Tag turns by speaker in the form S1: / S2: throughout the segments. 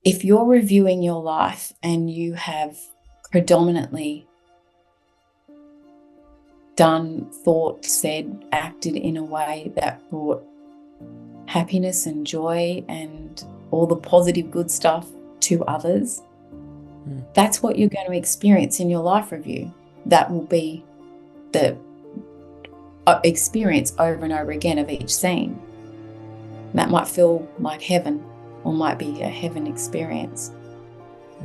S1: if you're reviewing your life and you have predominantly done, thought, said, acted in a way that brought happiness and joy and all the positive good stuff to others, that's what you're going to experience in your life review. That will be the experience over and over again of each scene. That might feel like heaven or might be a heaven experience.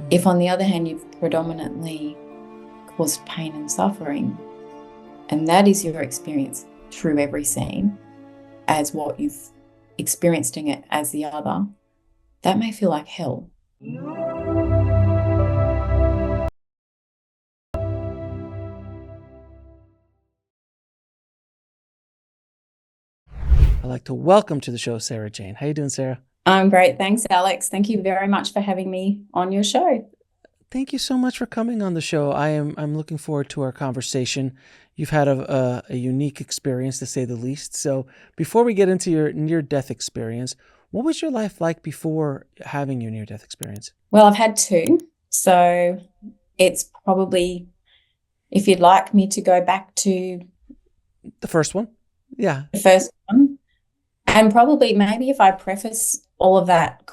S1: If on the other hand you've predominantly caused pain and suffering, and that is your experience through every scene as what you've experiencing it as the other, that may feel like hell.
S2: I'd like to welcome to the show Sara Jayne. How you doing, Sara?
S1: I'm great. Thanks, Alex. Thank you very much for having me on your show.
S2: Thank you so much for coming on the show. I'm looking forward to our conversation. You've had a unique experience, to say the least. So before we get into your near-death experience, what was your life like before having your near-death experience?
S1: Well, I've had two. So it's probably, if you'd like me to go back to
S2: the first one. Yeah.
S1: The first one. And probably maybe if I preface all of that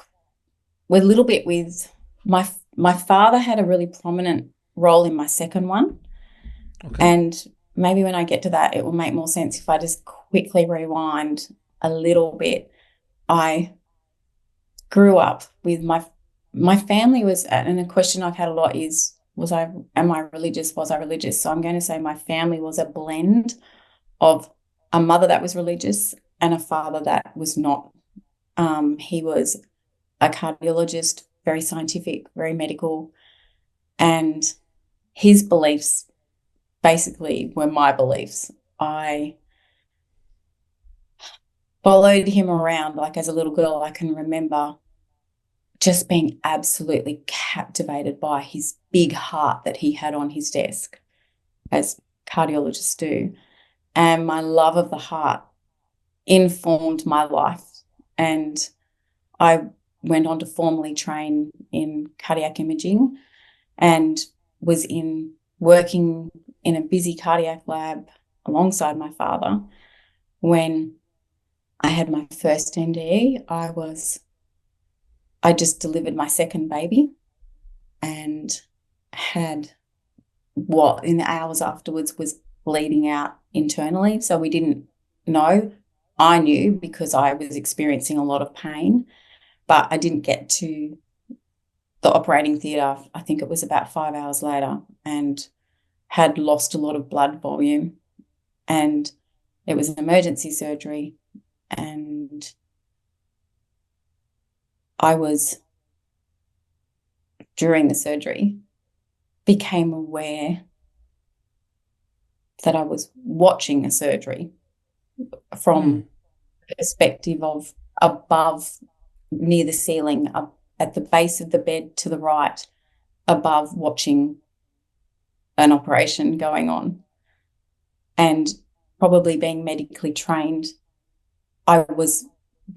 S1: with a little bit with my father had a really prominent role in my second one.
S2: Okay.
S1: And maybe when I get to that, it will make more sense if I just quickly rewind a little bit. I grew up with my family was, and a question I've had a lot is, am I religious? Was I religious? So I'm going to say my family was a blend of a mother that was religious and a father that was not. He was a cardiologist, very scientific, very medical, and his beliefs basically were my beliefs. I followed him around, like as a little girl. I can remember just being absolutely captivated by his big heart that he had on his desk, as cardiologists do. And my love of the heart informed my life. And I went on to formally train in cardiac imaging and was working in a busy cardiac lab alongside my father. When I had my first NDE, I just delivered my second baby and had what in the hours afterwards was bleeding out internally. So we didn't know. I knew because I was experiencing a lot of pain, but I didn't get to the operating theatre. I think it was about 5 hours later, and had lost a lot of blood volume, and it was an emergency surgery, and I was, during the surgery, became aware that I was watching a surgery from the perspective of above, near the ceiling, up at the base of the bed to the right, above, watching an operation going on. And probably being medically trained, I was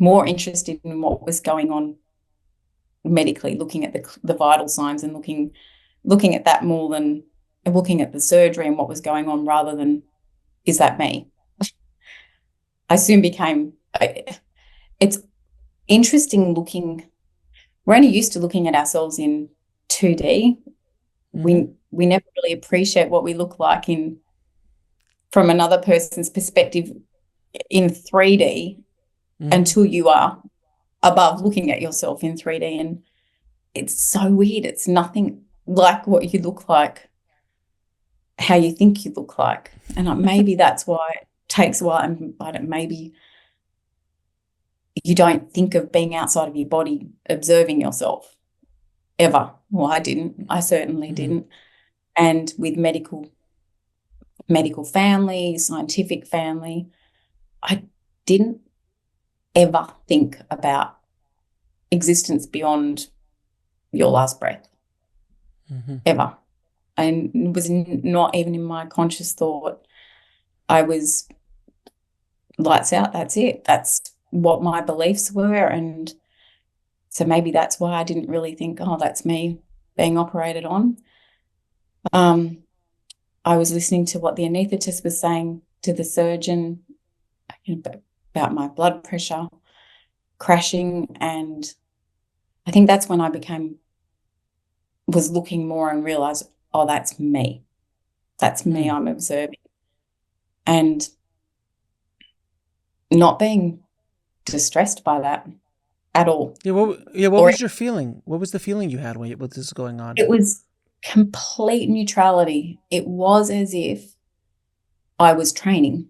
S1: more interested in what was going on medically, looking at the vital signs and looking at that more than looking at the surgery and what was going on, rather than, is that me? I soon became, it's interesting looking, we're only used to looking at ourselves in 2D. We never really appreciate what we look like from another person's perspective in 3D until you are above looking at yourself in 3D. And it's so weird. It's nothing like what you look like, how you think you look like. And maybe that's why it takes a while, but maybe you don't think of being outside of your body, observing yourself ever. Well, I didn't. I certainly didn't. And with medical family, scientific family, I didn't ever think about existence beyond your last breath, ever. And it was not even in my conscious thought. I was lights out, that's it. That's what my beliefs were. And So maybe that's why I didn't really think, oh, that's me being operated on. I was listening to what the anaesthetist was saying to the surgeon about my blood pressure crashing, and I think that's when I was looking more and realised, oh, that's me. That's me I'm observing. And not being distressed by that at all.
S2: What was your feeling? What was the feeling you had when this was going on?
S1: It was complete neutrality. It was as if I was training,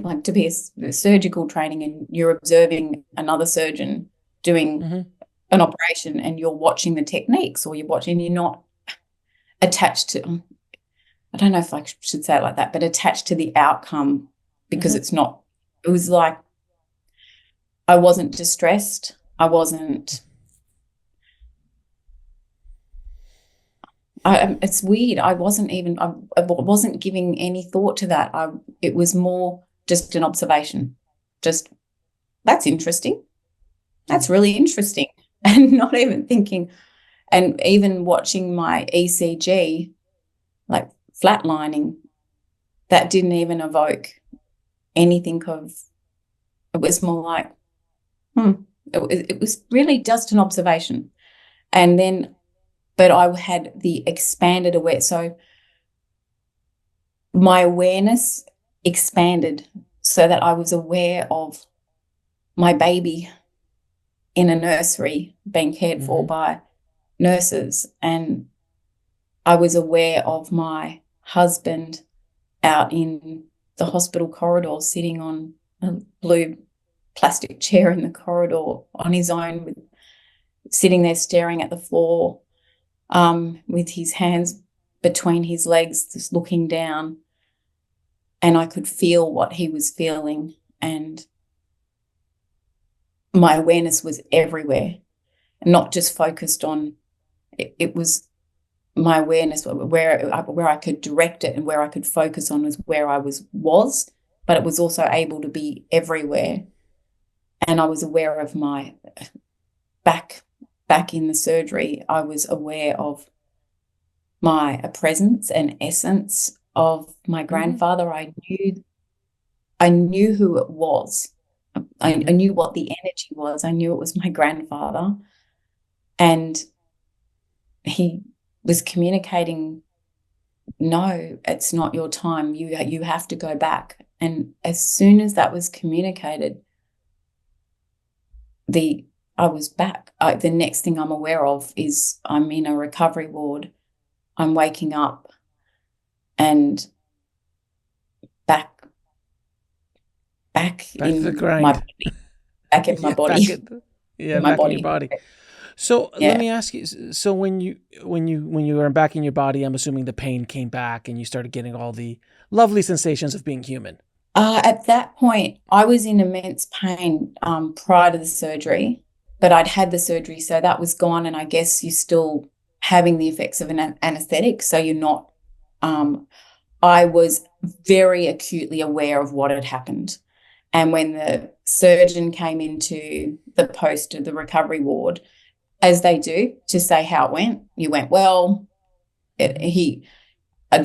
S1: like to be a surgical training, and you're observing another surgeon doing an operation, and you're watching the techniques, or you're not attached to, I don't know if I should say it like that, but attached to the outcome, because it was like I wasn't distressed. It's weird. I wasn't giving any thought to that. It was more just an observation. Just, that's interesting. That's really interesting. And not even thinking, and even watching my ECG, like flatlining, that didn't even evoke anything of, it was more like, it was really just an observation. And then, but I had the expanded awareness. So my awareness expanded so that I was aware of my baby in a nursery being cared for by nurses, and I was aware of my husband out in the hospital corridor sitting on a blue plastic chair in the corridor on his own, sitting there staring at the floor, with his hands between his legs, just looking down, and I could feel what he was feeling, and my awareness was everywhere, not just focused on it was my awareness where I could direct it and where I could focus on was where I was, but it was also able to be everywhere. And I was aware of my back in the surgery. I was aware of my presence and essence of my grandfather. I knew who it was. I knew what the energy was. I knew it was my grandfather, and he was communicating, no, it's not your time. You have to go back. And as soon as that was communicated, I was back. The next thing I'm aware of is I'm in a recovery ward. I'm waking up and back in
S2: the grind.
S1: my body, back in my body.
S2: Back in your body. So let me ask you. So when you were back in your body, I'm assuming the pain came back and you started getting all the lovely sensations of being human.
S1: At that point, I was in immense pain prior to the surgery, but I'd had the surgery, so that was gone. And I guess you're still having the effects of an anesthetic, so you're not. I was very acutely aware of what had happened. And when the surgeon came into the post of the recovery ward, as they do, to say how it went, you went well. The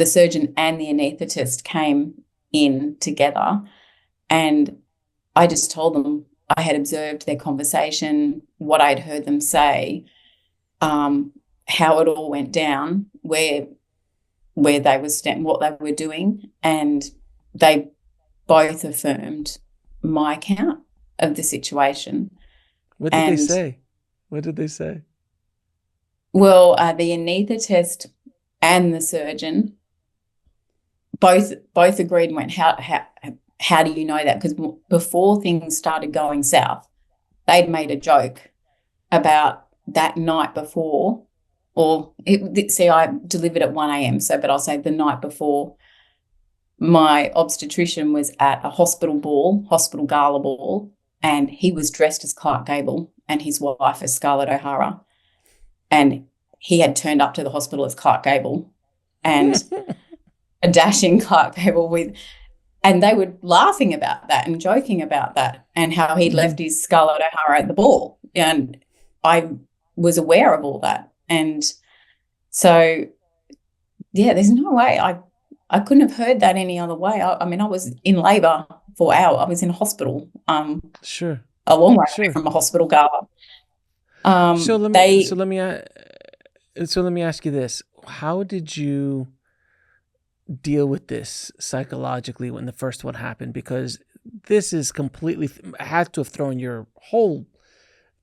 S1: surgeon and the anaesthetist came in together, and I just told them I had observed their conversation, what I'd heard them say, how it all went down, where they were what they were doing, and they both affirmed my account of the situation.
S2: What did they say? What did they say?
S1: Well, the anaesthetist and the surgeon both agreed and went, how do you know that? Because before things started going south, they'd made a joke about that night before, I delivered at 1 a.m. But I'll say the night before, my obstetrician was at a hospital gala ball, and he was dressed as Clark Gable and his wife as Scarlett O'Hara, and he had turned up to the hospital as Clark Gable and a dashing Clark Gable and they were laughing about that and joking about that, and how he'd left his Scarlett O'Hara at the ball. And I was aware of all that. And so, yeah, there's no way I couldn't have heard that any other way. I mean, I was in labor for hours. I was in a hospital,
S2: Sure.
S1: a long way away
S2: Sure.
S1: from a hospital, Gala.
S2: So let me
S1: They
S2: so let me so let me ask you this. How did you deal with this psychologically when the first one happened? Because this is completely had to have thrown your whole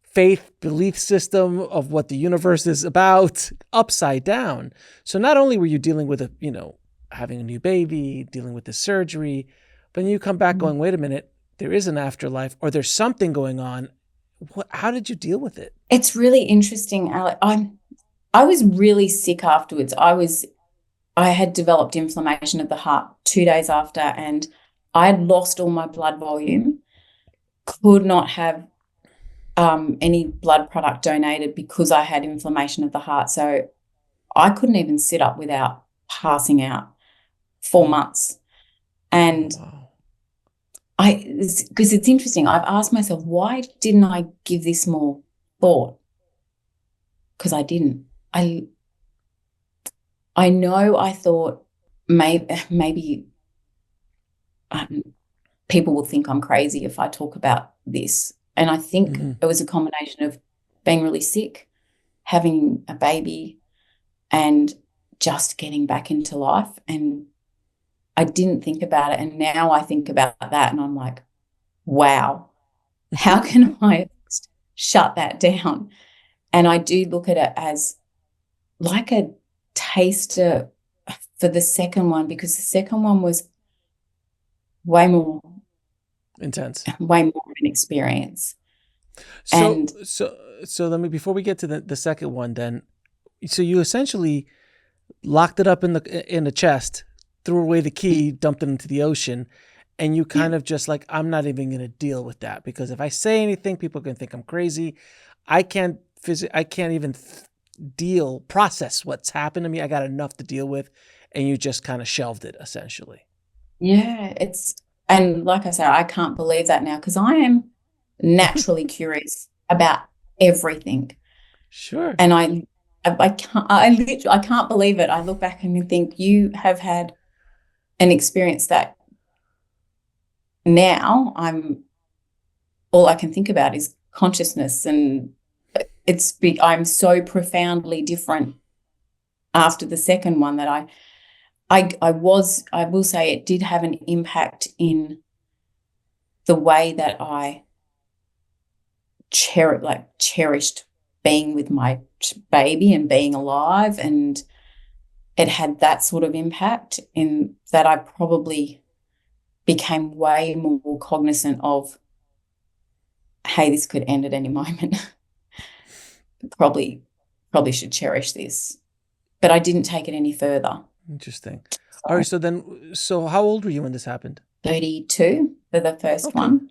S2: faith belief system of what the universe is about upside down. So not only were you dealing with having a new baby, dealing with the surgery, but then you come back going, wait a minute, there is an afterlife, or there's something going on. How did you deal with it?
S1: It's really interesting, Alec. I was really sick afterwards. I had developed inflammation of the heart 2 days after, and I had lost all my blood volume, could not have any blood product donated because I had inflammation of the heart. So I couldn't even sit up without passing out 4 months. And because it's interesting, I've asked myself, why didn't I give this more thought? Because I didn't. I know I thought maybe people will think I'm crazy if I talk about this. And I think it was a combination of being really sick, having a baby, and just getting back into life. And I didn't think about it. And now I think about that and I'm like, wow, how can I shut that down? And I do look at it as like a taster for the second one, because the second one was way more
S2: intense,
S1: way more of an experience.
S2: So let me, before we get to the second one, then, so you essentially locked it up in the chest, threw away the key, dumped it into the ocean, and you kind of just like, I'm not even going to deal with that, because if I say anything, people can think I'm crazy. I can't even process what's happened to me. I got enough to deal with, and you just kind of shelved it essentially.
S1: Yeah, and like I said, I can't believe that now, because I am naturally curious about everything.
S2: Sure.
S1: And I can't believe it. I look back and think you have had an experience that now all I can think about is consciousness, and I'm so profoundly different after the second one that I will say it did have an impact in the way that I cherished being with my baby and being alive, and it had that sort of impact in that I probably became way more cognizant of, hey, this could end at any moment. probably should cherish this. But I didn't take it any further.
S2: Interesting. All right, so how old were you when this happened?
S1: 32 for the first one.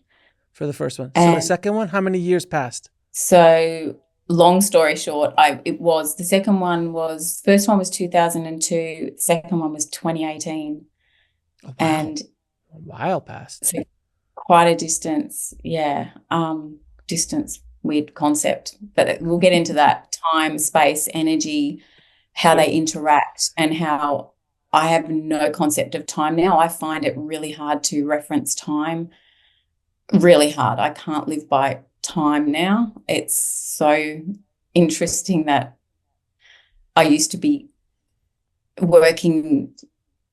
S2: For the first one.
S1: And
S2: so the second one, how many years passed?
S1: So long story short, the second one was, first one was 2002, the second one was 2018.
S2: Oh, wow.
S1: And
S2: a while passed.
S1: So quite a distance, yeah. Distance, weird concept, but we'll get into that. Time, space, energy, how they interact, and how I have no concept of time now. I find it really hard to reference time, really hard. I can't live by time now. It's so interesting that I used to be working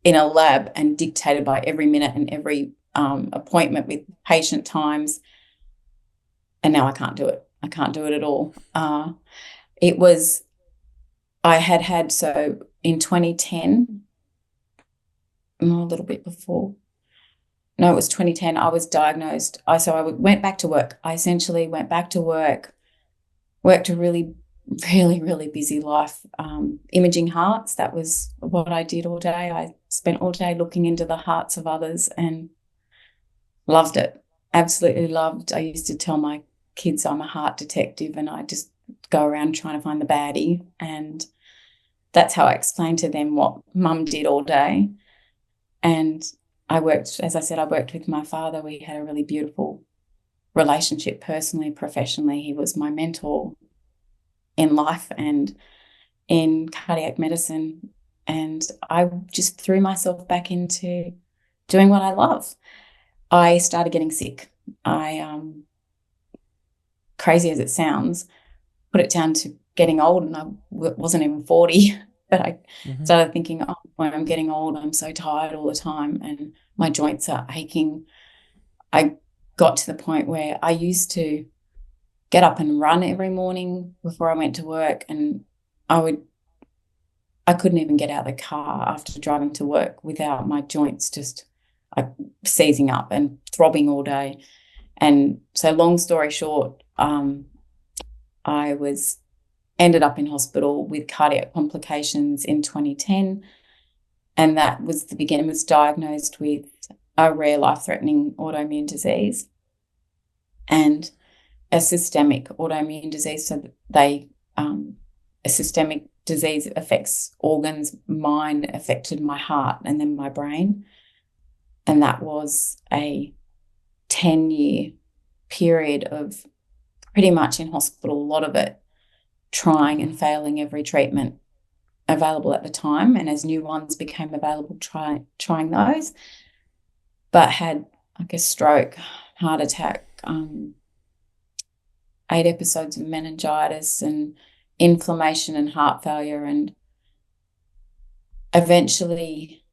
S1: in a lab and dictated by every minute and every appointment with patient times, and now I can't do it. I can't do it at all. I had so in 2010, a little bit before. No, it was 2010. I was diagnosed. I went back to work. I essentially went back to work, worked a really, really, really busy life, imaging hearts. That was what I did all day. I spent all day looking into the hearts of others and loved it. Absolutely loved. I used to tell my kids I'm a heart detective, and I just go around trying to find the baddie, and that's how I explained to them what Mum did all day. And I worked, as I said, I worked with my father. We had a really beautiful relationship personally, professionally. He was my mentor. in life and in cardiac medicine. And I just threw myself back into doing what I love. I started getting sick. Crazy as it sounds, put it down to getting old, and I wasn't even 40, but I started thinking, oh, when I'm getting old, I'm so tired all the time and my joints are aching. I got to the point where I used to get up and run every morning before I went to work, and I couldn't even get out of the car after driving to work without my joints just seizing up and throbbing all day. And so long story short, I ended up in hospital with cardiac complications in 2010, and that was the beginning. Was diagnosed with a rare life-threatening autoimmune disease and a systemic autoimmune disease. So a systemic disease affects organs. Mine affected my heart and then my brain, and that was a 10-year period of pretty much in hospital, a lot of it trying and failing every treatment available at the time, and as new ones became available, trying those, but had like a stroke, heart attack, 8 episodes of meningitis and inflammation and heart failure, and eventually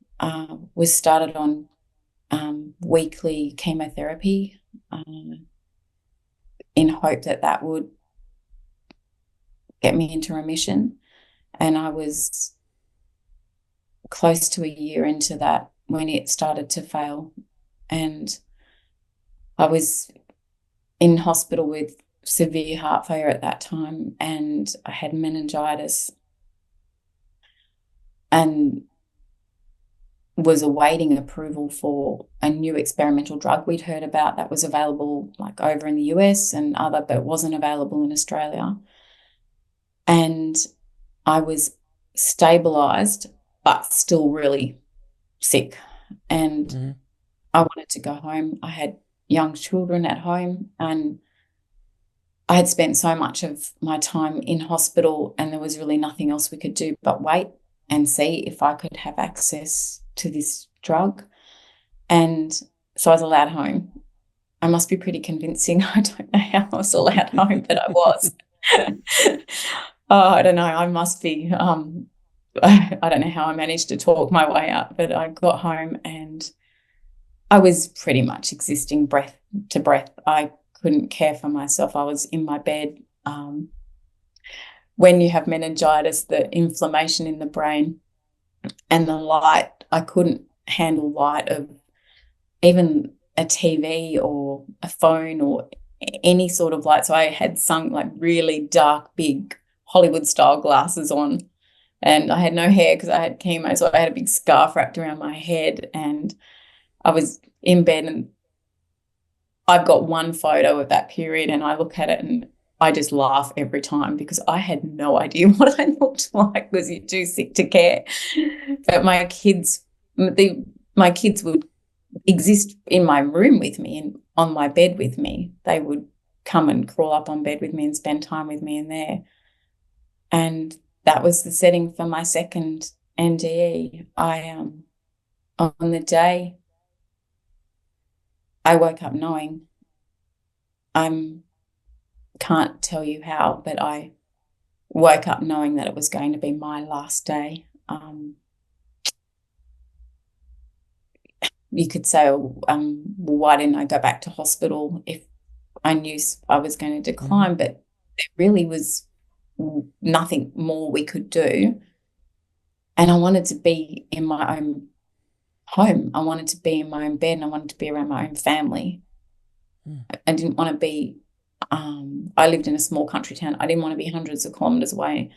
S1: was started on weekly chemotherapy in hope that would get me into remission. And I was close to a year into that when it started to fail. And I was in hospital with severe heart failure at that time, and I had meningitis and was awaiting approval for a new experimental drug we'd heard about that was available like over in the US and but wasn't available in Australia. And I was stabilized but still really sick, and I wanted to go home. I had young children at home, and I had spent so much of my time in hospital, and there was really nothing else we could do but wait and see if I could have access to this drug. And so I was allowed home. I must be pretty convincing. I don't know how I was allowed home, but I was. I don't know. I must be. I don't know how I managed to talk my way out, but I got home and I was pretty much existing breath to breath. I couldn't care for myself. I was in my bed. When you have meningitis, the inflammation in the brain and the light, I couldn't handle light of even a TV or a phone or any sort of light. So I had some like really dark, big Hollywood-style glasses on, and I had no hair because I had chemo, so I had a big scarf wrapped around my head, and I was in bed, and I've got one photo of that period, and I look at it and I just laugh every time because I had no idea what I looked like because you're too sick to care. But my kids would exist in my room with me and on my bed with me. They would come and crawl up on bed with me and spend time with me in there. And that was the setting for my second NDE. On the day I woke up knowing, can't tell you how, but I woke up knowing that it was going to be my last day. You could say, well, why didn't I go back to hospital if I knew I was going to decline? But there really was nothing more we could do. And I wanted to be in my own home. I wanted to be in my own bed, and I wanted to be around my own family. I didn't want to be, I lived in a small country town. I didn't want to be hundreds of kilometres away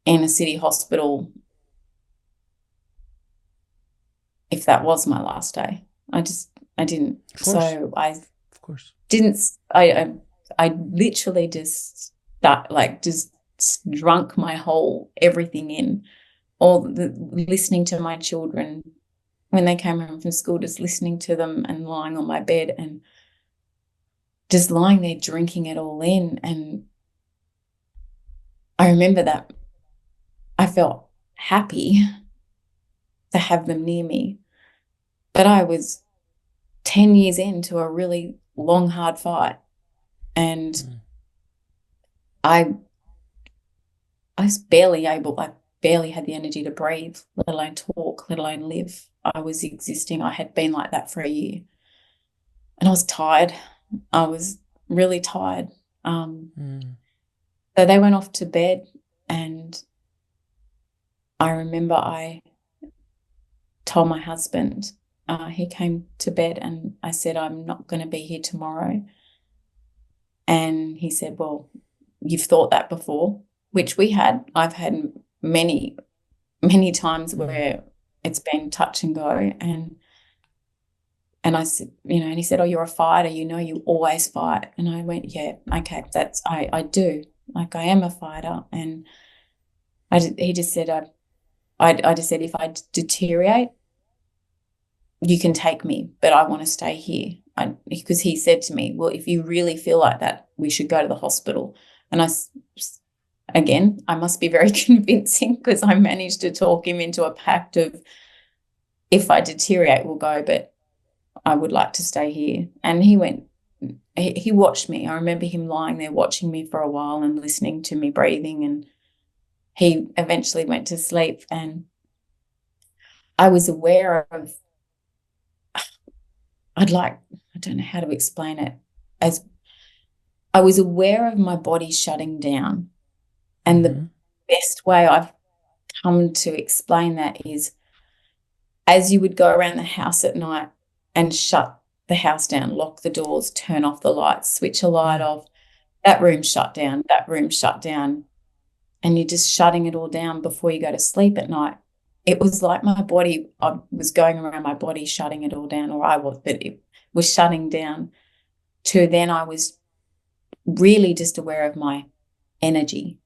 S1: in a city hospital if that was my last day. I didn't. So I literally just drunk my whole everything in, listening to my children when they came home from school, just listening to them and lying on my bed and just lying there drinking it all in. And I remember that I felt happy to have them near me, but I was 10 years into a really long, hard fight, and I was barely able, I barely had the energy to breathe, let alone talk, let alone live. I was existing. I had been like that for a year, and I was tired. I was really tired. So they went off to bed, and I remember I told my husband, he came to bed, and I said, I'm not going to be here tomorrow. And he said, well, you've thought that before, which we had. I've had many, many times where it's been touch and go. And I said, and he said, oh, you're a fighter, you always fight. And I went, yeah, okay, I do. Like, I am a fighter. And he just said, I just said, if I deteriorate, you can take me, but I want to stay here. Because he said to me, well, if you really feel like that, we should go to the hospital. And again, I must be very convincing, because I managed to talk him into a pact of, if I deteriorate, we'll go, but I would like to stay here. And he watched me. I remember him lying there watching me for a while and listening to me breathing, and he eventually went to sleep. And I was aware of, I don't know how to explain it, as I was aware of my body shutting down. And the best way I've come to explain that is, as you would go around the house at night and shut the house down, lock the doors, turn off the lights, switch a light off, that room shut down, and you're just shutting it all down before you go to sleep at night. It was like my body, I was going around my body shutting it all down, but it was shutting down, to then I was really just aware of my energy.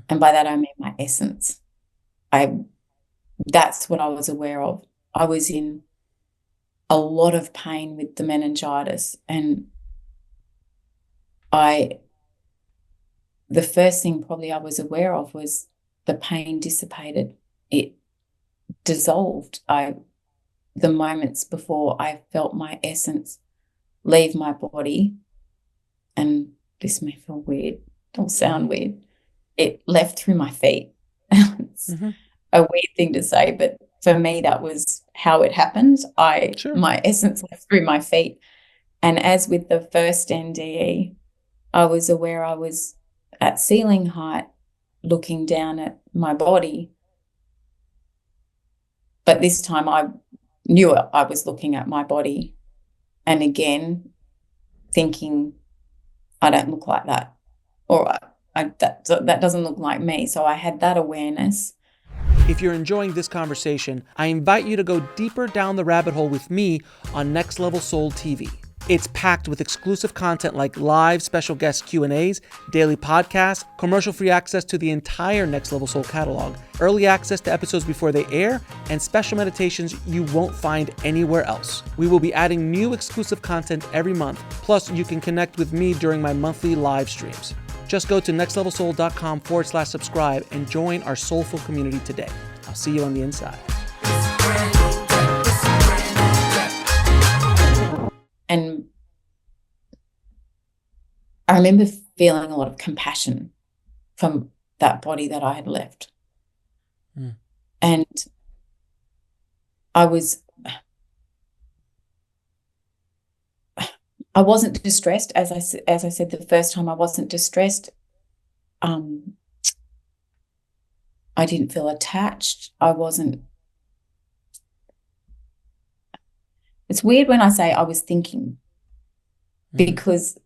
S1: And by that I mean my essence. That's what I was aware of. I was in a lot of pain with the meningitis, and the first thing probably I was aware of was the pain dissipated. It dissolved. The moments before I felt my essence leave my body, and this may feel weird, it'll sound weird, it left through my feet. It's a weird thing to say, but for me that was how it happened. My essence left through my feet. And as with the first NDE, I was aware I was at ceiling height looking down at my body. But this time I knew I was looking at my body, and again thinking, I don't look like that, or that doesn't look like me. So I had that awareness.
S2: If you're enjoying this conversation, I invite you to go deeper down the rabbit hole with me on Next Level Soul TV. It's packed with exclusive content like live special guest Q&As, daily podcasts, commercial-free access to the entire Next Level Soul catalog, early access to episodes before they air, and special meditations you won't find anywhere else. We will be adding new exclusive content every month, plus you can connect with me during my monthly live streams. Just go to nextlevelsoul.com/subscribe and join our soulful community today. I'll see you on the inside.
S1: And I remember feeling a lot of compassion from that body that I had left. And I wasn't distressed. As I said the first time, I wasn't distressed. I didn't feel attached. It's weird when I say I was thinking, because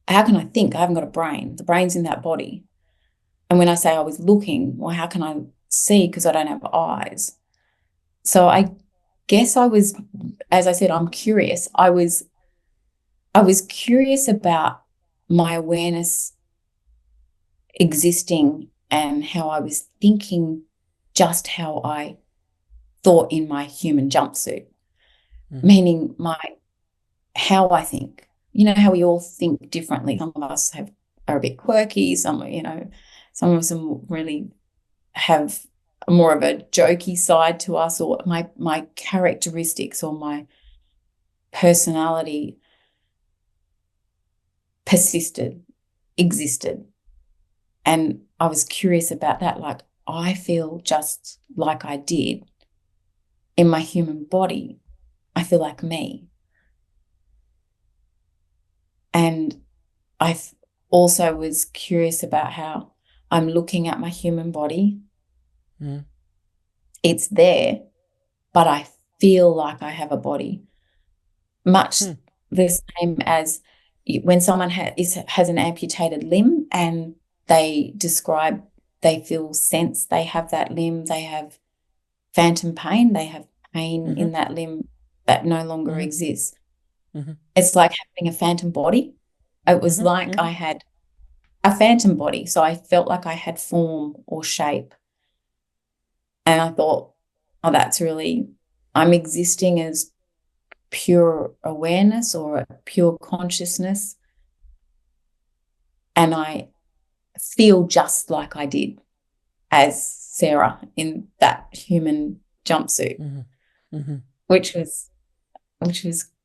S1: how can I think? I haven't got a brain. The brain's in that body. And when I say I was looking, well, how can I see? Because I don't have eyes. So I guess I was, as I said, I'm curious. I was curious about my awareness existing and how I was thinking, just how I thought in my human jumpsuit, meaning how I think. You know how we all think differently. Some of us have are a bit quirky. Some, some of them really have more of a jokey side to us, or my characteristics or my personality persisted, existed. And I was curious about that. Like, I feel just like I did in my human body. I feel like me. And I also was curious about how I'm looking at my human body.
S2: Mm.
S1: It's there, but I feel like I have a body. Much the same as when someone has an amputated limb and they describe, they feel sense, they have that limb, they have phantom pain, they have pain in that limb that no longer exists. It's like having a phantom body. It was like I had a phantom body, so I felt like I had form or shape. And I thought, oh, that's really, I'm existing as pure awareness or a pure consciousness. And I feel just like I did as Sarah in that human jumpsuit, which was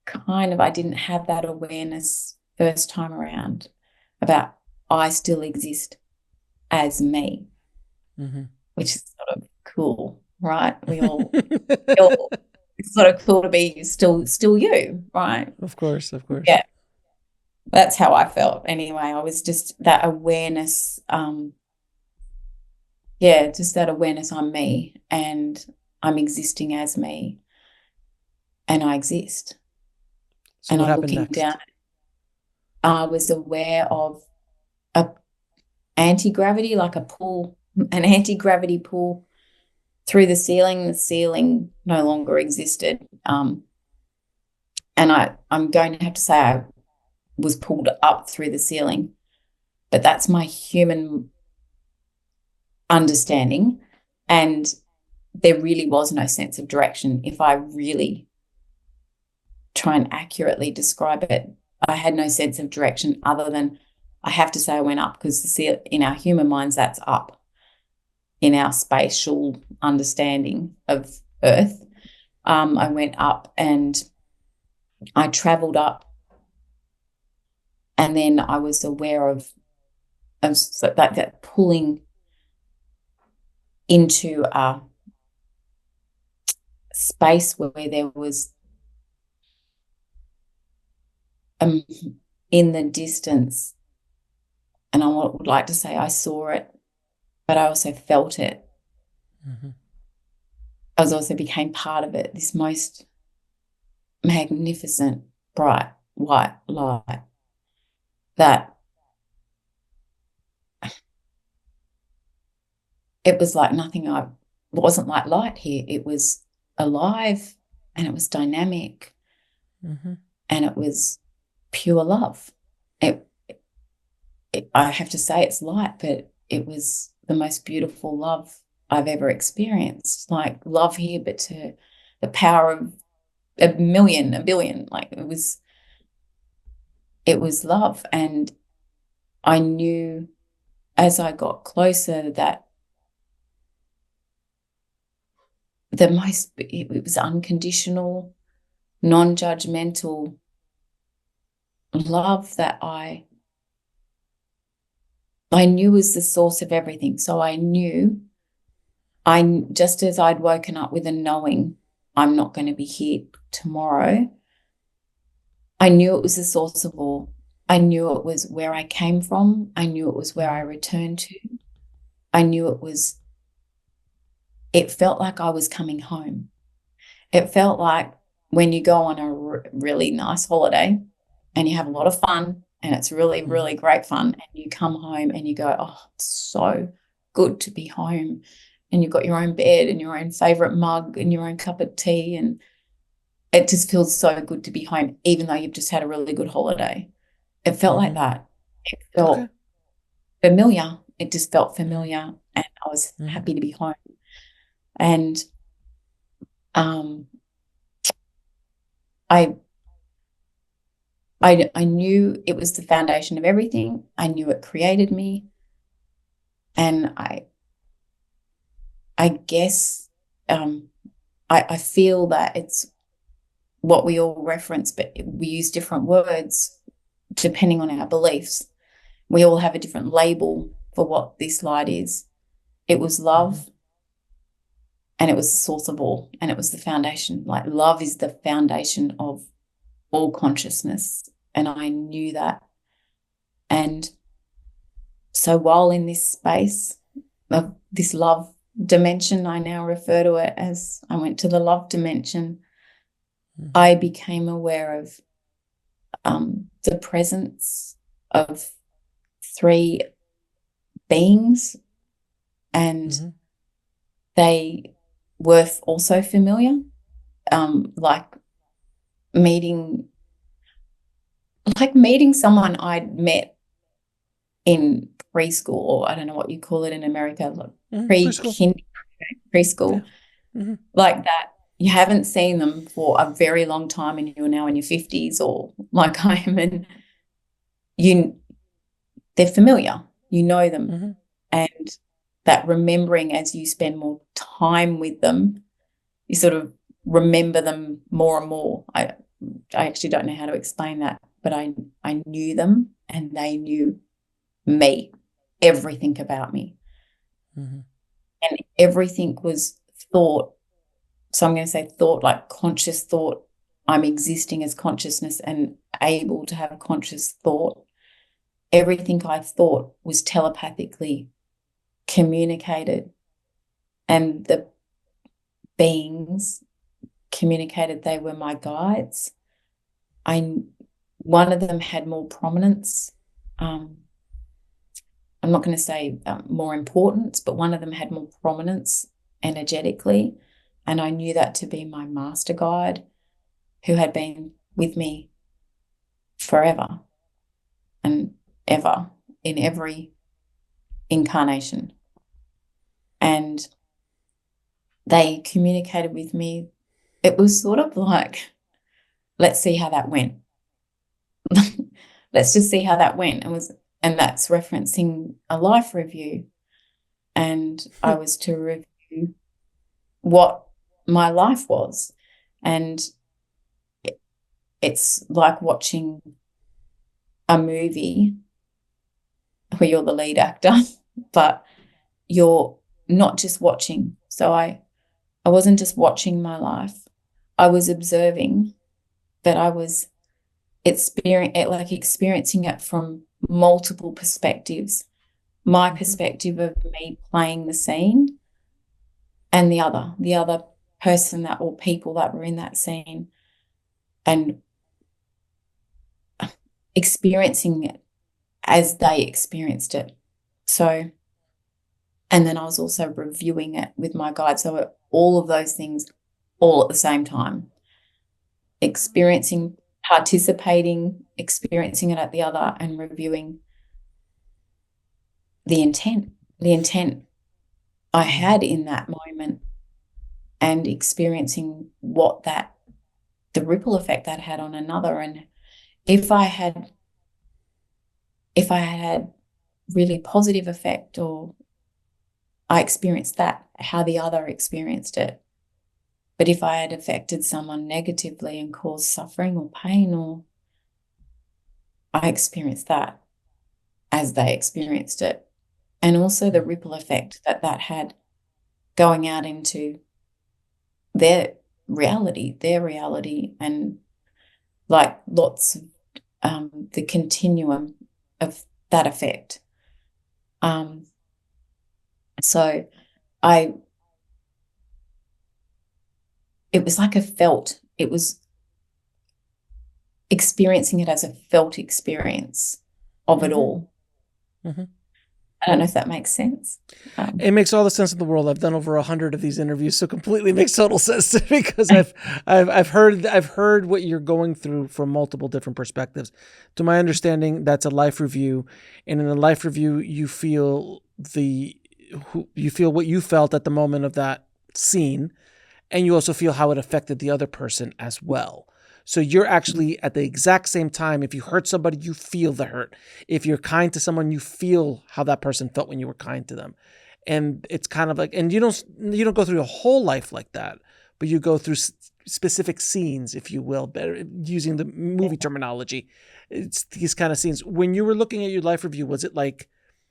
S1: kind of, I didn't have that awareness first time around about I still exist as me, which is sort of cool, right? It's sort of cool to be still you, right?
S2: Of course.
S1: Yeah. That's how I felt anyway. I was just that awareness, just that awareness I'm me and I'm existing as me and I exist.
S2: So
S1: and
S2: what
S1: I'm
S2: happened
S1: looking
S2: next?
S1: down. I was aware of a anti-gravity, like an anti-gravity pull through the ceiling. The ceiling no longer existed. And I'm going to have to say I was pulled up through the ceiling, but that's my human understanding. And there really was no sense of direction. If I really try and accurately describe it, I had no sense of direction other than, I have to say I went up, because in our human minds, that's up in our spatial understanding of Earth. I went up and I traveled up, and then I was aware of that pulling into a space where there was in the distance, and I would like to say I saw it, but I also felt it. I also became part of it, this most magnificent, bright, white light that it was like nothing. It wasn't like light here. It was alive and it was dynamic and it was pure love. I have to say it's light, but it was the most beautiful love I've ever experienced. Like love here, but to the power of a billion. Like it was love. And I knew as I got closer that it was unconditional, non-judgmental love that I knew was the source of everything. So I knew, just as I'd woken up with a knowing, I'm not going to be here tomorrow, I knew it was the source of all. I knew it was where I came from. I knew it was where I returned to. I knew it felt like I was coming home. It felt like when you go on a really nice holiday and you have a lot of fun and it's really, really great fun, and you come home and you go, oh, it's so good to be home, and you've got your own bed and your own favourite mug and your own cup of tea, and it just feels so good to be home, even though you've just had a really good holiday. It felt like that. It felt familiar. It just felt familiar, and I was happy to be home. And I knew it was the foundation of everything. I knew it created me. And I guess I feel that it's what we all reference, but we use different words depending on our beliefs. We all have a different label for what this light is. It was love, and it was the source of all, and it was the foundation. Like, love is the foundation of all consciousness, and I knew that. And so while in this space of this love dimension, I now refer to it as I went to the love dimension, I became aware of the presence of 3 beings, and they were also familiar, like meeting someone I'd met in preschool, or I don't know what you call it in America, like preschool, like that. You haven't seen them for a very long time, and you're now in your 50s, or like I am, and they're familiar. You know them, and that remembering as you spend more time with them, you sort of remember them more and more. I actually don't know how to explain that, but I knew them, and they knew me, everything about me. And everything was thought. So I'm going to say thought, like conscious thought. I'm existing as consciousness and able to have conscious thought. Everything I thought was telepathically communicated, and the beings communicated they were my guides. One of them had more prominence. I'm not going to say more importance, but one of them had more prominence energetically, and I knew that to be my master guide, who had been with me forever and ever in every incarnation. And they communicated with me. It was sort of like, let's see how that went. Let's just see how that went. And that's referencing a life review. And I was to review what my life was. And it's like watching a movie where you're the lead actor, but you're not just watching. So I wasn't just watching my life. I was observing, but I was experiencing it from multiple perspectives. My perspective of me playing the scene, and the other person that, or people that were in that scene, and experiencing it as they experienced it. So, and then I was also reviewing it with my guide. So all of those things all at the same time, participating, experiencing it at the other, and reviewing the intent I had in that moment, and experiencing the ripple effect that had on another. And if I had really positive effect, or I experienced that, how the other experienced it. But if I had affected someone negatively and caused suffering or pain, or I experienced that as they experienced it. And also the ripple effect that had going out into their reality, and like lots of the continuum of that effect. So it was like it was experiencing it as a felt experience of it all. I don't know if that makes sense.
S2: It makes all the sense in the world. I've done over 100 of these interviews, so completely makes total sense to me, because I've heard what you're going through from multiple different perspectives. To my understanding, that's a life review, and in a life review, you feel what you felt at the moment of that scene, and you also feel how it affected the other person as well. So you're actually at the exact same time. If you hurt somebody, you feel the hurt. If you're kind to someone, you feel how that person felt when you were kind to them. And it's kind of like, and you don't go through a whole life like that, but you go through specific scenes, if you will, better using the movie terminology. It's these kind of scenes. When you were looking at your life review, was it like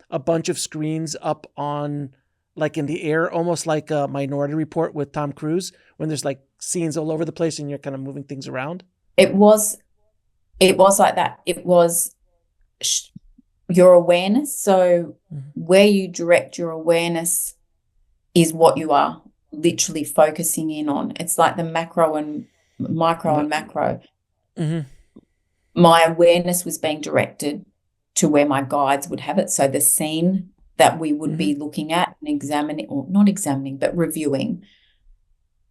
S2: a bunch of screens up on, like in the air, almost like a Minority Report with Tom Cruise, when there's like scenes all over the place and you're kind of moving things around?
S1: It was like that. It was your awareness. So where you direct your awareness is what you are literally focusing in on. It's like the macro and micro and macro. My awareness was being directed to where my guides would have it. So the scene that we would be looking at and examining, or not examining, but reviewing.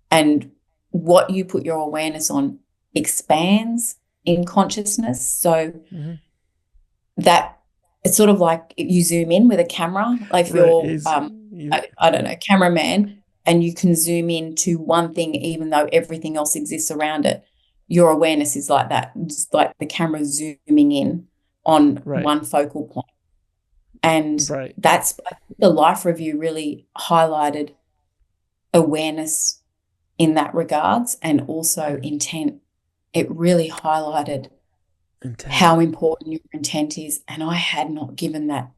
S1: And what you put your awareness on expands in consciousness. So that it's sort of like you zoom in with a camera, like you're, I don't know, cameraman, and you can zoom in to one thing even though everything else exists around it. Your awareness is like that, just like the camera zooming in on one focal point. And that's the life review really highlighted awareness in that regards, and also intent. It really highlighted how important your intent is. And I had not given that.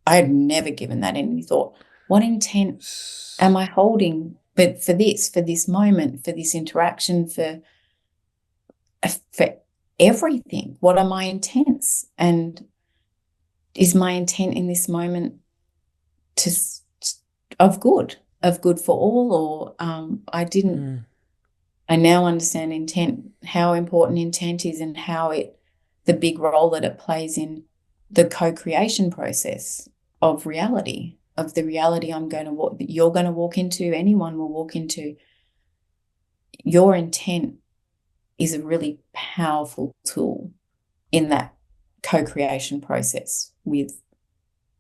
S1: I had never given that any thought. What intent am I holding? But for this moment, for this interaction, for everything, what are my intents? And is my intent in this moment of good for all, or I now understand intent, how important intent is, and how the big role that it plays in the co-creation process of reality, of the reality you're going to walk into, anyone will walk into. Your intent is a really powerful tool in that co-creation process with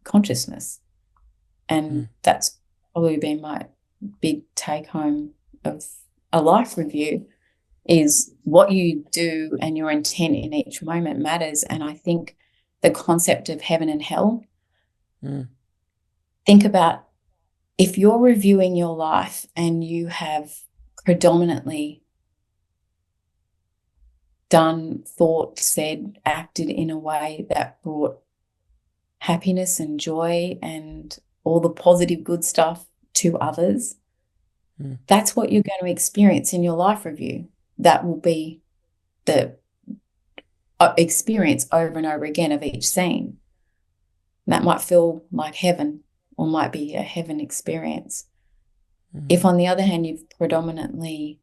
S1: consciousness. And that's probably been my big take home of a life review, is what you do and your intent in each moment matters. And I think the concept of heaven and hell, think about if you're reviewing your life and you have predominantly done, thought, said, acted in a way that brought happiness and joy and all the positive good stuff to others, that's what you're going to experience in your life review. That will be the experience over and over again of each scene. That might feel like heaven, or might be a heaven experience. If, on the other hand, you've predominantly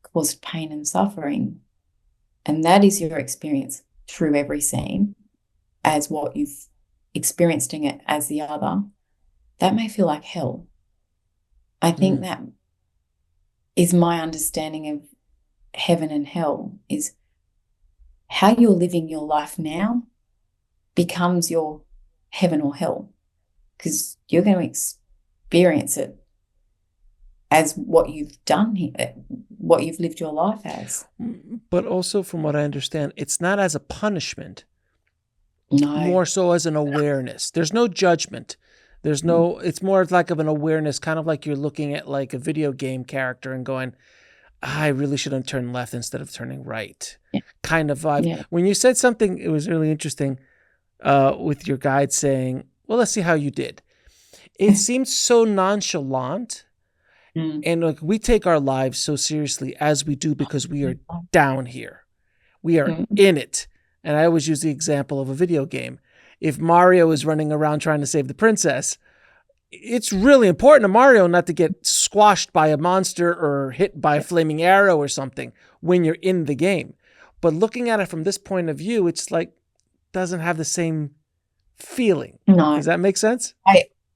S1: caused pain and suffering, and that is your experience through every scene, as what you've experienced in it as the other, that may feel like hell. I think that is my understanding of heaven and hell, is how you're living your life now becomes your heaven or hell, because you're going to experience it as what you've done here, what you've lived your life as.
S2: But also, from what I understand, it's not as a punishment.
S1: No.
S2: More so as an awareness. There's no judgment. There's no, it's more like of an awareness, kind of like you're looking at like a video game character and going, I really should have turned left instead of turning right. Kind of vibe. Yeah. When you said something, it was really interesting with your guide saying, well, let's see how you did. It seems so nonchalant. And like, we take our lives so seriously as we do because we are down here. We are in it. And I always use the example of a video game. If Mario is running around trying to save the princess, it's really important to Mario not to get squashed by a monster or hit by a flaming arrow or something when you're in the game. But looking at it from this point of view, it's like, doesn't have the same feeling.
S1: No.
S2: Does that make sense?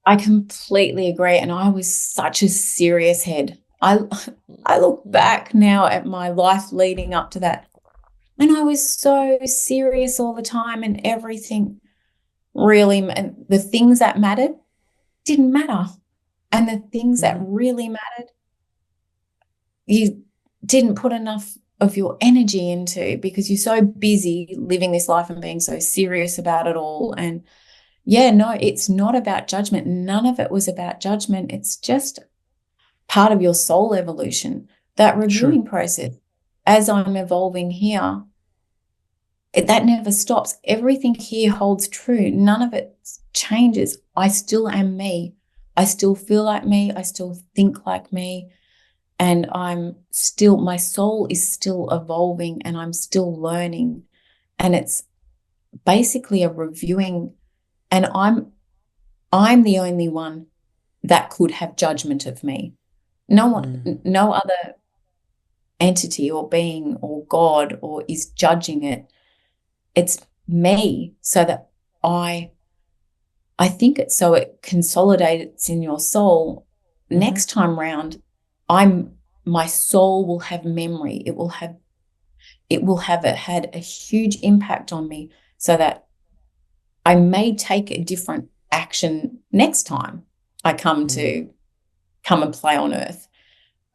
S1: I completely agree. And I was such a serious head. I look back now at my life leading up to that, and I was so serious all the time, and everything really, and the things that mattered didn't matter. And the things that really mattered, you didn't put enough of your energy into, because you're so busy living this life and being so serious about it all. And yeah, no, it's not about judgment. None of it was about judgment. It's just part of your soul evolution, that reviewing process. As I'm evolving here, that never stops. Everything here holds true. None of it changes. I still am me. I still feel like me. I still think like me. And my soul is still evolving, and I'm still learning. And it's basically a reviewing. And I'm the only one that could have judgment of me. No one, no other entity or being or God or is judging it. It's me, so that I think it, so it consolidates in your soul. Next time round, my soul will have memory. It will have had a huge impact on me, so that I may take a different action next time I come and play on earth.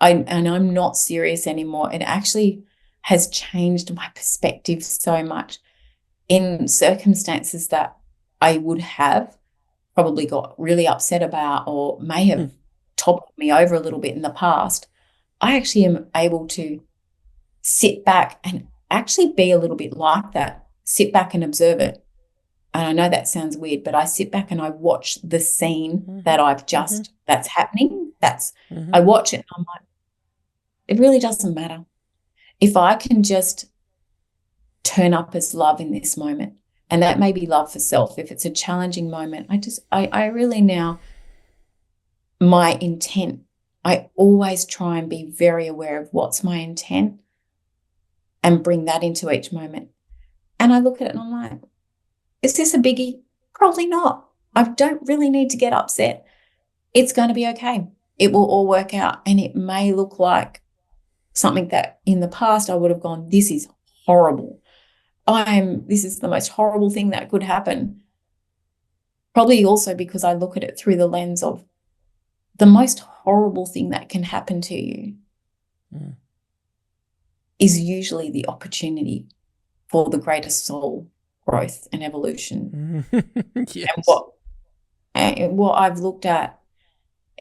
S1: And I'm not serious anymore. It actually has changed my perspective so much in circumstances that I would have probably got really upset about or may have toppled me over a little bit in the past. I actually am able to sit back and actually be a little bit like that, sit back and observe it. And I know that sounds weird, but I sit back and I watch the scene that I've just, that's happening. I watch it and I'm like, it really doesn't matter. If I can just turn up as love in this moment, and that may be love for self. If it's a challenging moment, I really now, my intent, I always try and be very aware of what's my intent and bring that into each moment. And I look at it and I'm like, is this a biggie? Probably not. I don't really need to get upset. It's going to be okay. It will all work out. And it may look like something that in the past I would have gone, this is horrible. This is the most horrible thing that could happen. Probably also because I look at it through the lens of the most horrible thing that can happen to you is usually the opportunity for the greatest soul growth and evolution.
S2: Yes.
S1: And what I've looked at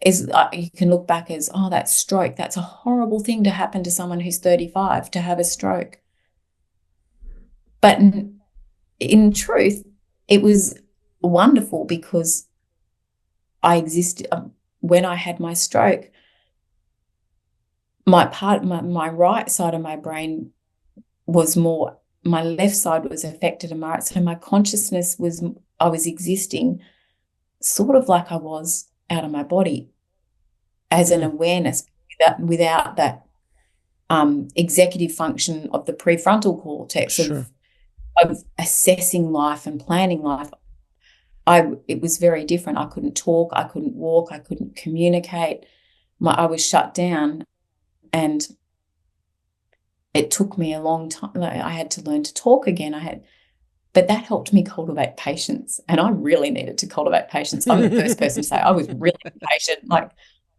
S1: is you can look back as, oh, that stroke, that's a horrible thing to happen to someone who's 35, to have a stroke. But in truth, it was wonderful, because I existed when I had my stroke. My right side of my brain was more, my left side was affected, and so my consciousness was, I was existing sort of like I was out of my body as an awareness without that executive function of the prefrontal cortex of assessing life and planning life. It was very different. I couldn't talk, I couldn't walk, I couldn't communicate. I was shut down, and it took me a long time. I had to learn to talk again. But that helped me cultivate patience, and I really needed to cultivate patience. I'm the first person to say I was really patient.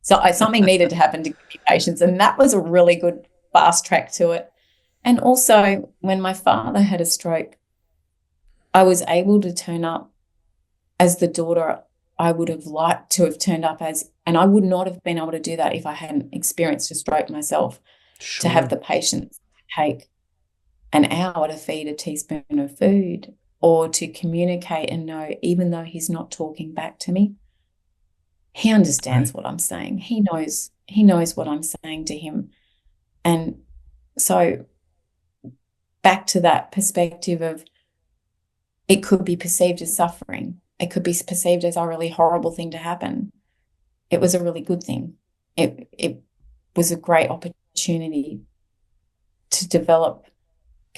S1: Something needed to happen to give me patience, and that was a really good fast track to it. And also, when my father had a stroke, I was able to turn up as the daughter I would have liked to have turned up as, and I would not have been able to do that if I hadn't experienced a stroke myself. To have the patience to take an hour to feed a teaspoon of food, or to communicate and know, even though he's not talking back to me, he understands what I'm saying. He knows what I'm saying to him. And so back to that perspective of, it could be perceived as suffering. It could be perceived as a really horrible thing to happen. It was a really good thing. It was a great opportunity to develop,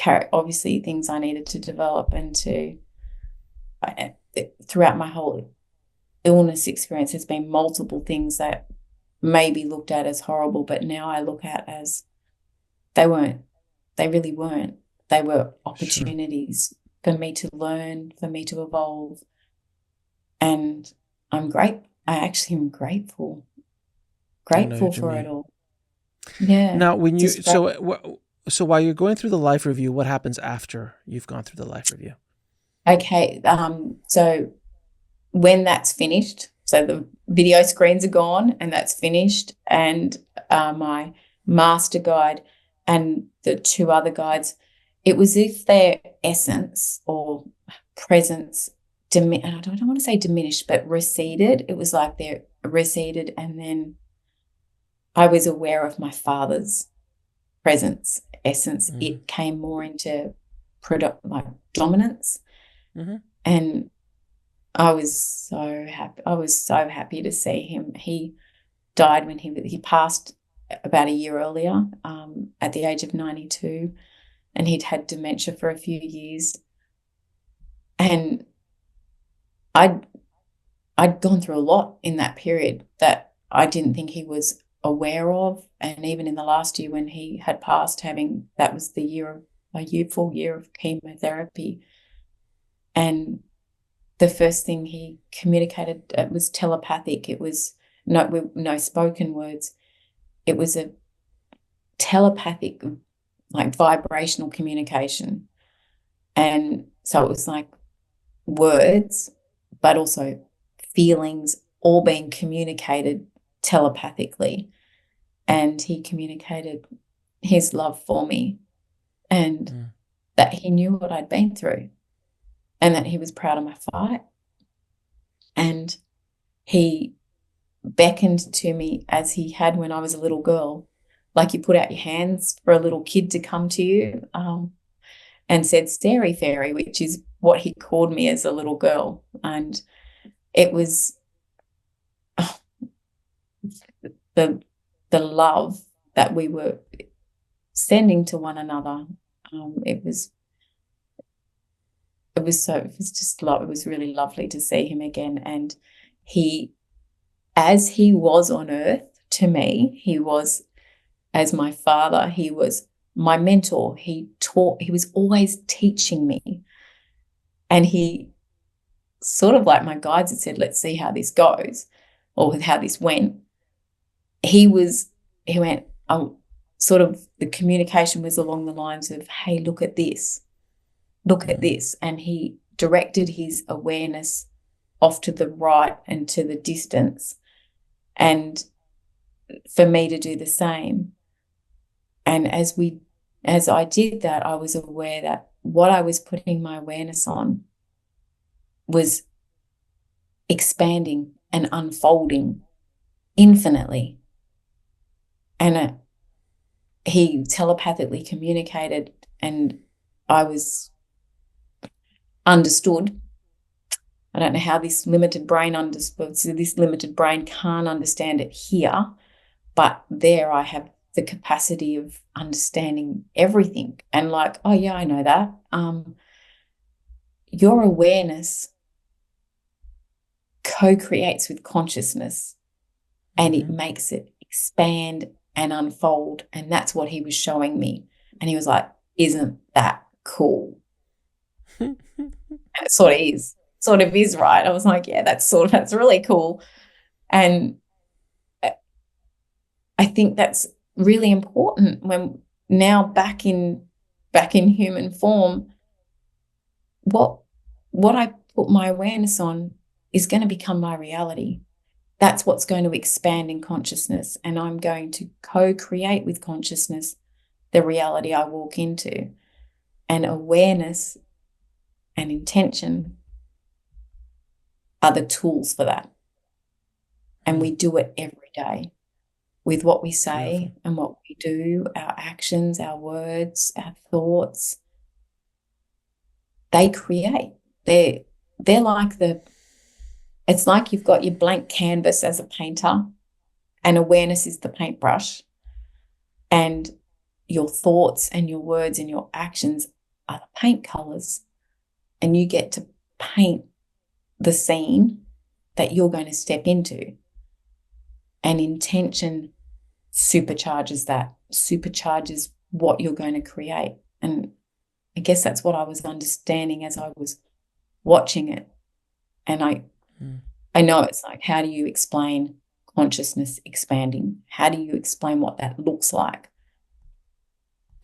S1: obviously, things I needed to develop, and throughout my whole illness experience, there's been multiple things that may be looked at as horrible, but now I look at as they really weren't. They were opportunities for me to learn, for me to evolve. And I actually am grateful for it all. Yeah.
S2: Now, when you, So while you're going through the life review, what happens after you've gone through the life review?
S1: Okay, so when that's finished, so the video screens are gone and that's finished, and my master guide and the two other guides, it was if their essence or presence, I don't want to say diminished, but receded. It was like they're receded, and then I was aware of my father's presence, essence.
S2: Mm-hmm.
S1: It came more into like dominance,
S2: Mm-hmm.
S1: and I was so happy. I was so happy to see him. He died when he passed about a year earlier, at the age of 92, and he'd had dementia for a few years. And I'd gone through a lot in that period that I didn't think he was aware of. And even in the last year when he had passed, that was the full year of chemotherapy. And the first thing he communicated, it was telepathic. It was no spoken words. It was a telepathic, like vibrational communication. And so it was like words, but also feelings all being communicated telepathically. And he communicated his love for me, and that he knew what I'd been through, and that he was proud of my fight. And he beckoned to me as he had when I was a little girl, like you put out your hands for a little kid to come to you, and said "Starry Fairy," which is what he called me as a little girl. And it was the love that we were sending to one another. It was really lovely to see him again. And as he was on earth to me, he was, as my father, he was my mentor. He was always teaching me. And he sort of, like my guides had said, let's see how this goes, or how this went. He went, sort of the communication was along the lines of, hey, look at this. And he directed his awareness off to the right and to the distance, and for me to do the same. And as I did that, I was aware that what I was putting my awareness on was expanding and unfolding infinitely. And he telepathically communicated, and I was understood. I don't know how this limited brain can't understand it here, but there I have the capacity of understanding everything. And like, oh yeah, I know that. Your awareness co-creates with consciousness, and it makes it expand and unfold. And that's what he was showing me. And he was like, isn't that cool? It sort of is, right? I was like, yeah, that's really cool. And I think that's really important when now back in human form, what I put my awareness on is going to become my reality. That's what's going to expand in consciousness, and I'm going to co-create with consciousness the reality I walk into. And awareness and intention are the tools for that. And we do it every day with what we say and what we do, our actions, our words, our thoughts. They create. They're like it's like you've got your blank canvas as a painter, and awareness is the paintbrush, and your thoughts and your words and your actions are the paint colors, and you get to paint the scene that you're going to step into. And intention supercharges what you're going to create. And I guess that's what I was understanding as I was watching it. And I know it's like, how do you explain consciousness expanding? How do you explain what that looks like?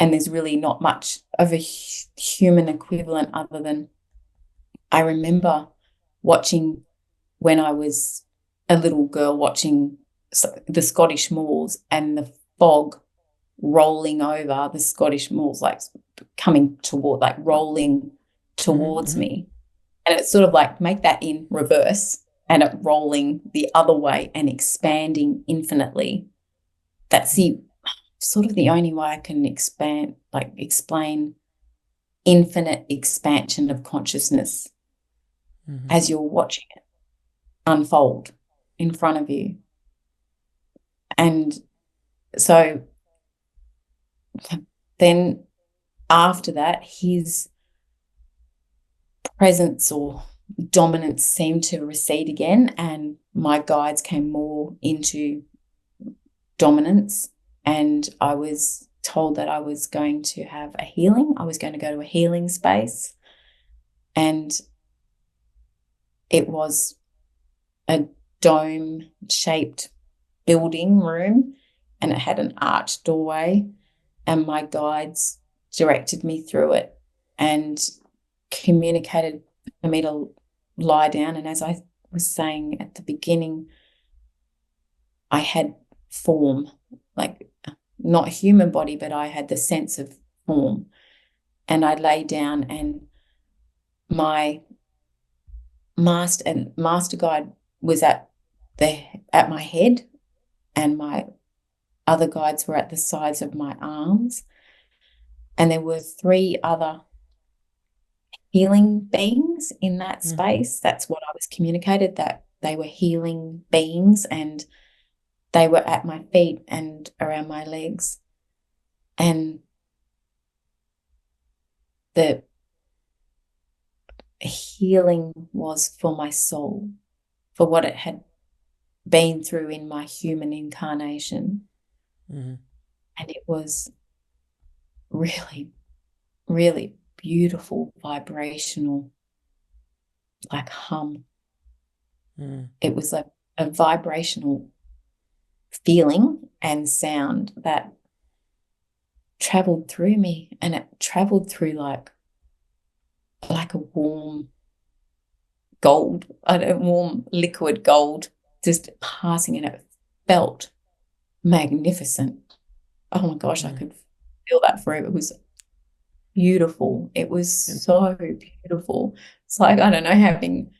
S1: and there's really not much of a human equivalent other than I remember watching when I was a little girl, watching the Scottish moors and the fog rolling over the Scottish moors, like coming toward, like rolling towards me. And it's sort of like make that in reverse and it rolling the other way and expanding infinitely. That's the sort of the only way I can explain infinite expansion of consciousness as you're watching it unfold in front of you. And so then after that, his presence or dominance seemed to recede again, and my guides came more into dominance, and I was told that I was going to have a healing. I was going to go to a healing space, and it was a dome-shaped building room, and it had an arched doorway, and my guides directed me through it and communicated for me to lie down. And as I was saying at the beginning, I had form, like not a human body, but I had the sense of form. And I lay down, and my master guide was at my head, and my other guides were at the sides of my arms. And there were 3 other healing beings in that space. That's what I was communicated, that they were healing beings, and they were at my feet and around my legs. And the healing was for my soul, for what it had been through in my human incarnation. And it was really, really beautiful, vibrational, like hum. It was like a vibrational feeling and sound that traveled through me, and it traveled through like a warm gold, warm liquid gold, just passing, and it felt magnificent. Oh my gosh, I could feel that forever. It was beautiful. It was so beautiful. It's like, I don't know, having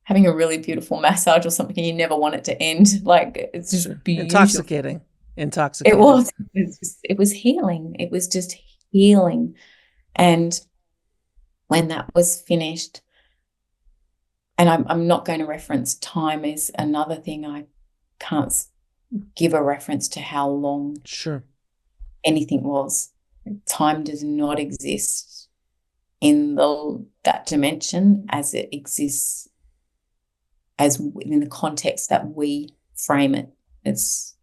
S1: a really beautiful massage or something, you never want it to end. Like, it's just beautiful.
S2: Intoxicating.
S1: It was healing. It was just healing. And when that was finished, and I'm not going to reference time as another thing. I can't give a reference to how long anything was. Time does not exist in that dimension as it exists as in the context that we frame it. It's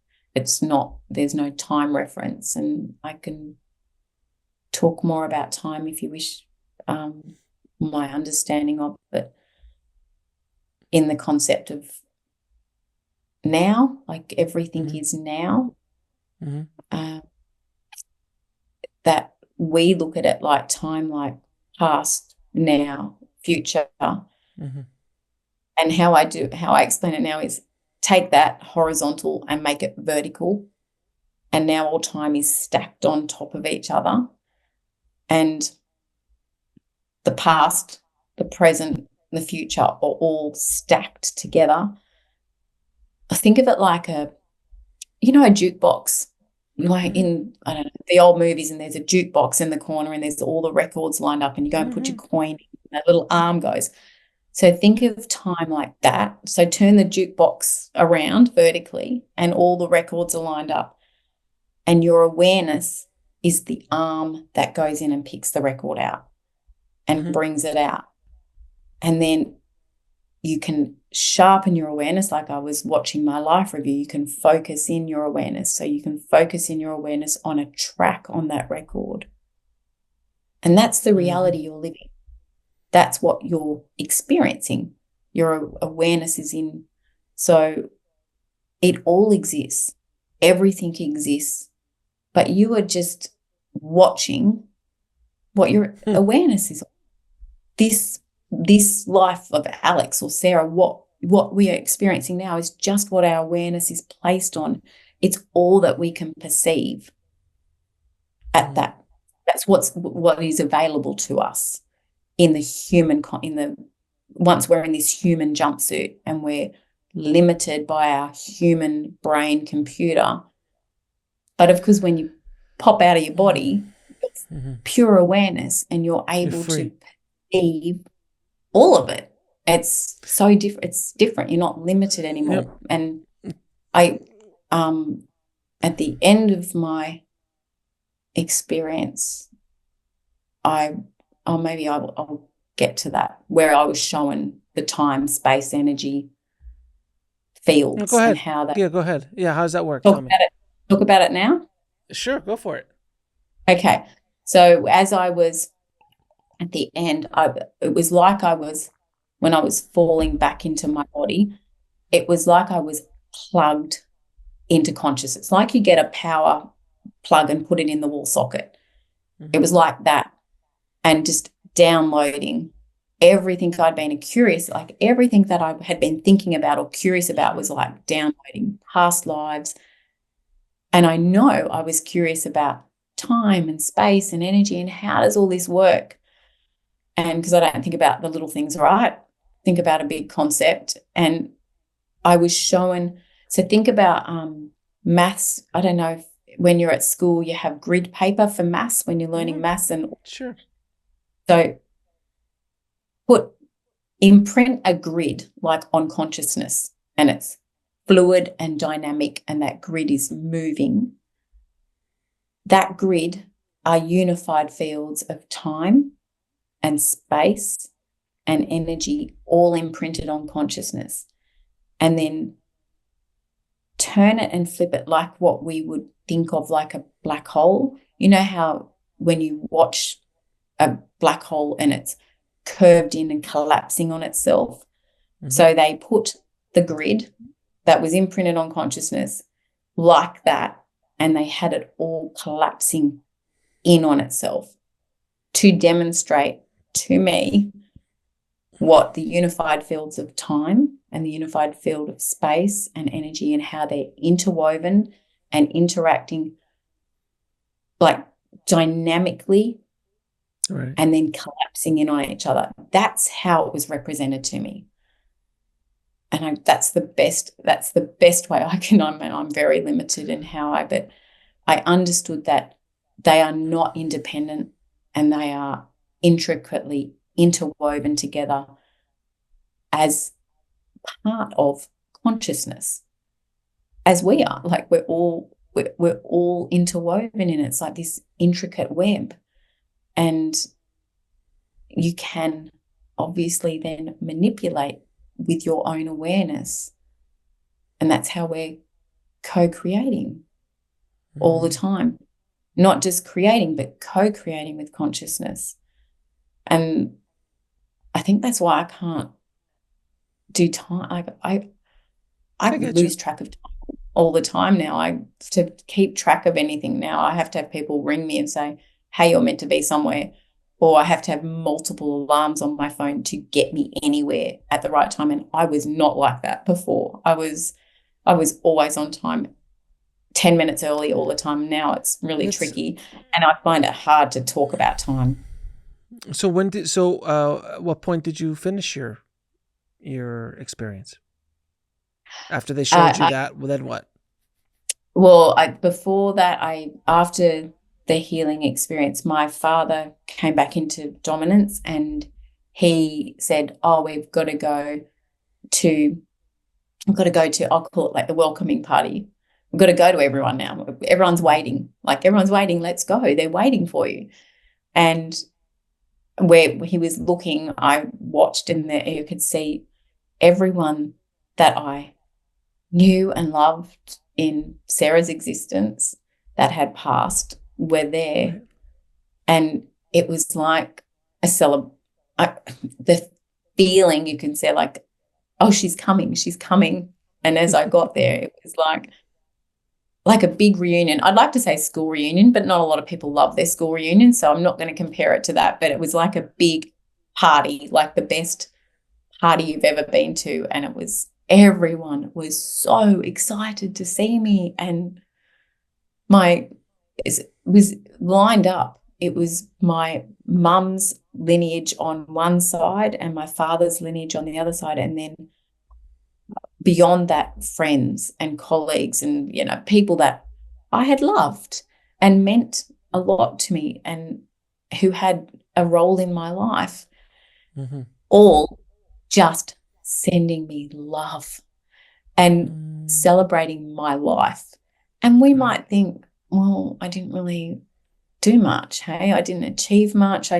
S1: not, there's no time reference, and I can talk more about time if you wish, my understanding of it in the concept of now, like everything is now. That we look at it like time, like past, now, future. And how I explain it now is take that horizontal and make it vertical, and now all time is stacked on top of each other, and the past, the present, the future are all stacked together. I think of it like a jukebox, like in, I don't know, the old movies, and there's a jukebox in the corner and there's all the records lined up, and you go and put your coin in, and that little arm goes. So think of time like that. So turn the jukebox around vertically, and all the records are lined up, and your awareness is the arm that goes in and picks the record out and brings it out. And then you can sharpen your awareness. Like I was watching my life review, you can focus in your awareness. So you can focus in your awareness on a track on that record. And that's the reality you're living. That's what you're experiencing. Your awareness is in. So it all exists. Everything exists. But you are just watching what your awareness is. This life of Alex or Sarah, what we are experiencing now is just what our awareness is placed on. It's all that we can perceive at that. That's what is available to us in the human, once we're in this human jumpsuit and we're limited by our human brain computer. But of course, when you pop out of your body, it's pure awareness, and you're able to perceive all of it. It's so different. It's different. You're not limited anymore.
S2: Yep.
S1: And I, at the end of my experience, I'll get to that, where I was shown the time, space, energy fields.
S2: Go ahead.
S1: And how that.
S2: Yeah, go ahead. Yeah, how does that work?
S1: Talk about it now?
S2: Sure, go for it.
S1: Okay. So as I was at the end, it was like when I was falling back into my body, it was like I was plugged into consciousness. Like you get a power plug and put it in the wall socket. It was like that. And just downloading everything I'd been curious, like everything that I had been thinking about or curious about was like downloading past lives. And I know I was curious about time and space and energy and how does all this work? And because I don't think about the little things, right? Think about a big concept. And I was shown, so think about maths. I don't know if when you're at school you have grid paper for maths when you're learning maths. And
S2: sure.
S1: So imprint a grid like on consciousness, and it's fluid and dynamic, and that grid is moving. That grid are unified fields of time and space and energy, all imprinted on consciousness. And then turn it and flip it like what we would think of like a black hole. You know how when you watch a black hole and it's curved in and collapsing on itself? So they put the grid that was imprinted on consciousness like that, and they had it all collapsing in on itself to demonstrate to me what the unified fields of time and the unified field of space and energy and how they're interwoven and interacting like dynamically,
S2: right,
S1: and then collapsing in on each other. That's how it was represented to me. And that's the best way I can. I'm very limited in how but I understood that they are not independent and they are intricately interwoven together as part of consciousness, as we are. Like we're all interwoven in it. It's like this intricate web, and you can obviously then manipulate with your own awareness, and that's how we're co-creating all the time, not just creating but co-creating with consciousness. And I think that's why I can't do time. I lose track of time all the time now. To keep track of anything now, I have to have people ring me and say, hey, you're meant to be somewhere, or I have to have multiple alarms on my phone to get me anywhere at the right time. And I was not like that before. I was always on time, 10 minutes early all the time. Now it's really tricky, and I find it hard to talk about time.
S2: So what point did you finish your experience? After they showed you that, then what?
S1: Well, before that, after the healing experience, my father came back into dominance, and he said, oh, we've got to go to, I'll call it like the welcoming party. We've got to go to everyone now. Everyone's waiting. Let's go. They're waiting for you. And where he was looking, I watched, and you could see everyone that I knew and loved in Sarah's existence that had passed were there. And it was like the feeling, you can say, like, oh, she's coming. And as I got there, it was like a big reunion. I'd like to say school reunion, but not a lot of people love their school reunion, so I'm not going to compare it to that. But it was like a big party, like the best party you've ever been to, and everyone was so excited to see me, and it was lined up. It was my mum's lineage on one side and my father's lineage on the other side, and then beyond that, friends and colleagues and, people that I had loved and meant a lot to me and who had a role in my life, all just sending me love and celebrating my life. And we might think, well, I didn't really do much, hey? I didn't achieve much.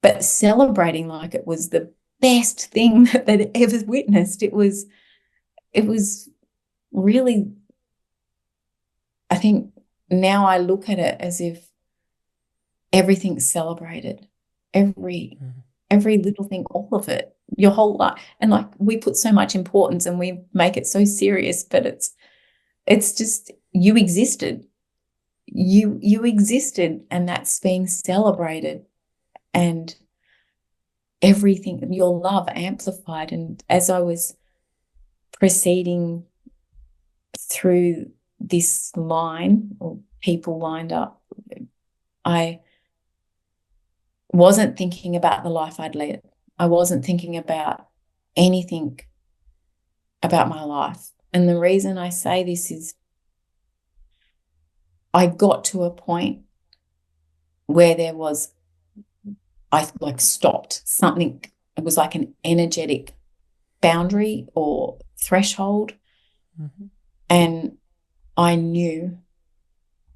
S1: But celebrating like it was the best thing that they'd ever witnessed. It was really, I think now I look at it as if everything's celebrated, every little thing, all of it, your whole life. And like we put so much importance and we make it so serious, but it's just you existed. You existed, and that's being celebrated, and everything, your love amplified. And as I was proceeding through this line, or people lined up, I wasn't thinking about the life I'd led. I wasn't thinking about anything about my life. And the reason I say this is I got to a point where I like stopped something. It was like an energetic boundary or threshold. And I knew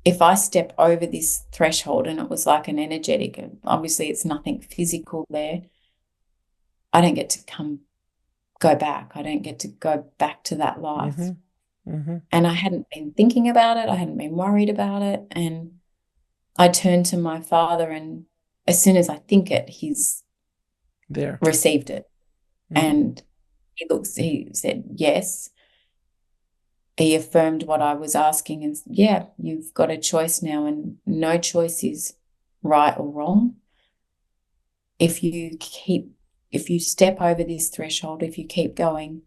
S1: if I step over this threshold, and it was like an energetic, and obviously it's nothing physical there, I don't get to go back. I don't get to go back to that life. And I hadn't been thinking about it. I hadn't been worried about it. And I turned to my father, and as soon as I think it, he's
S2: there,
S1: received it. And he said, yes. He affirmed what I was asking, and yeah, you've got a choice now, and no choice is right or wrong. If you step over this threshold, if you keep going,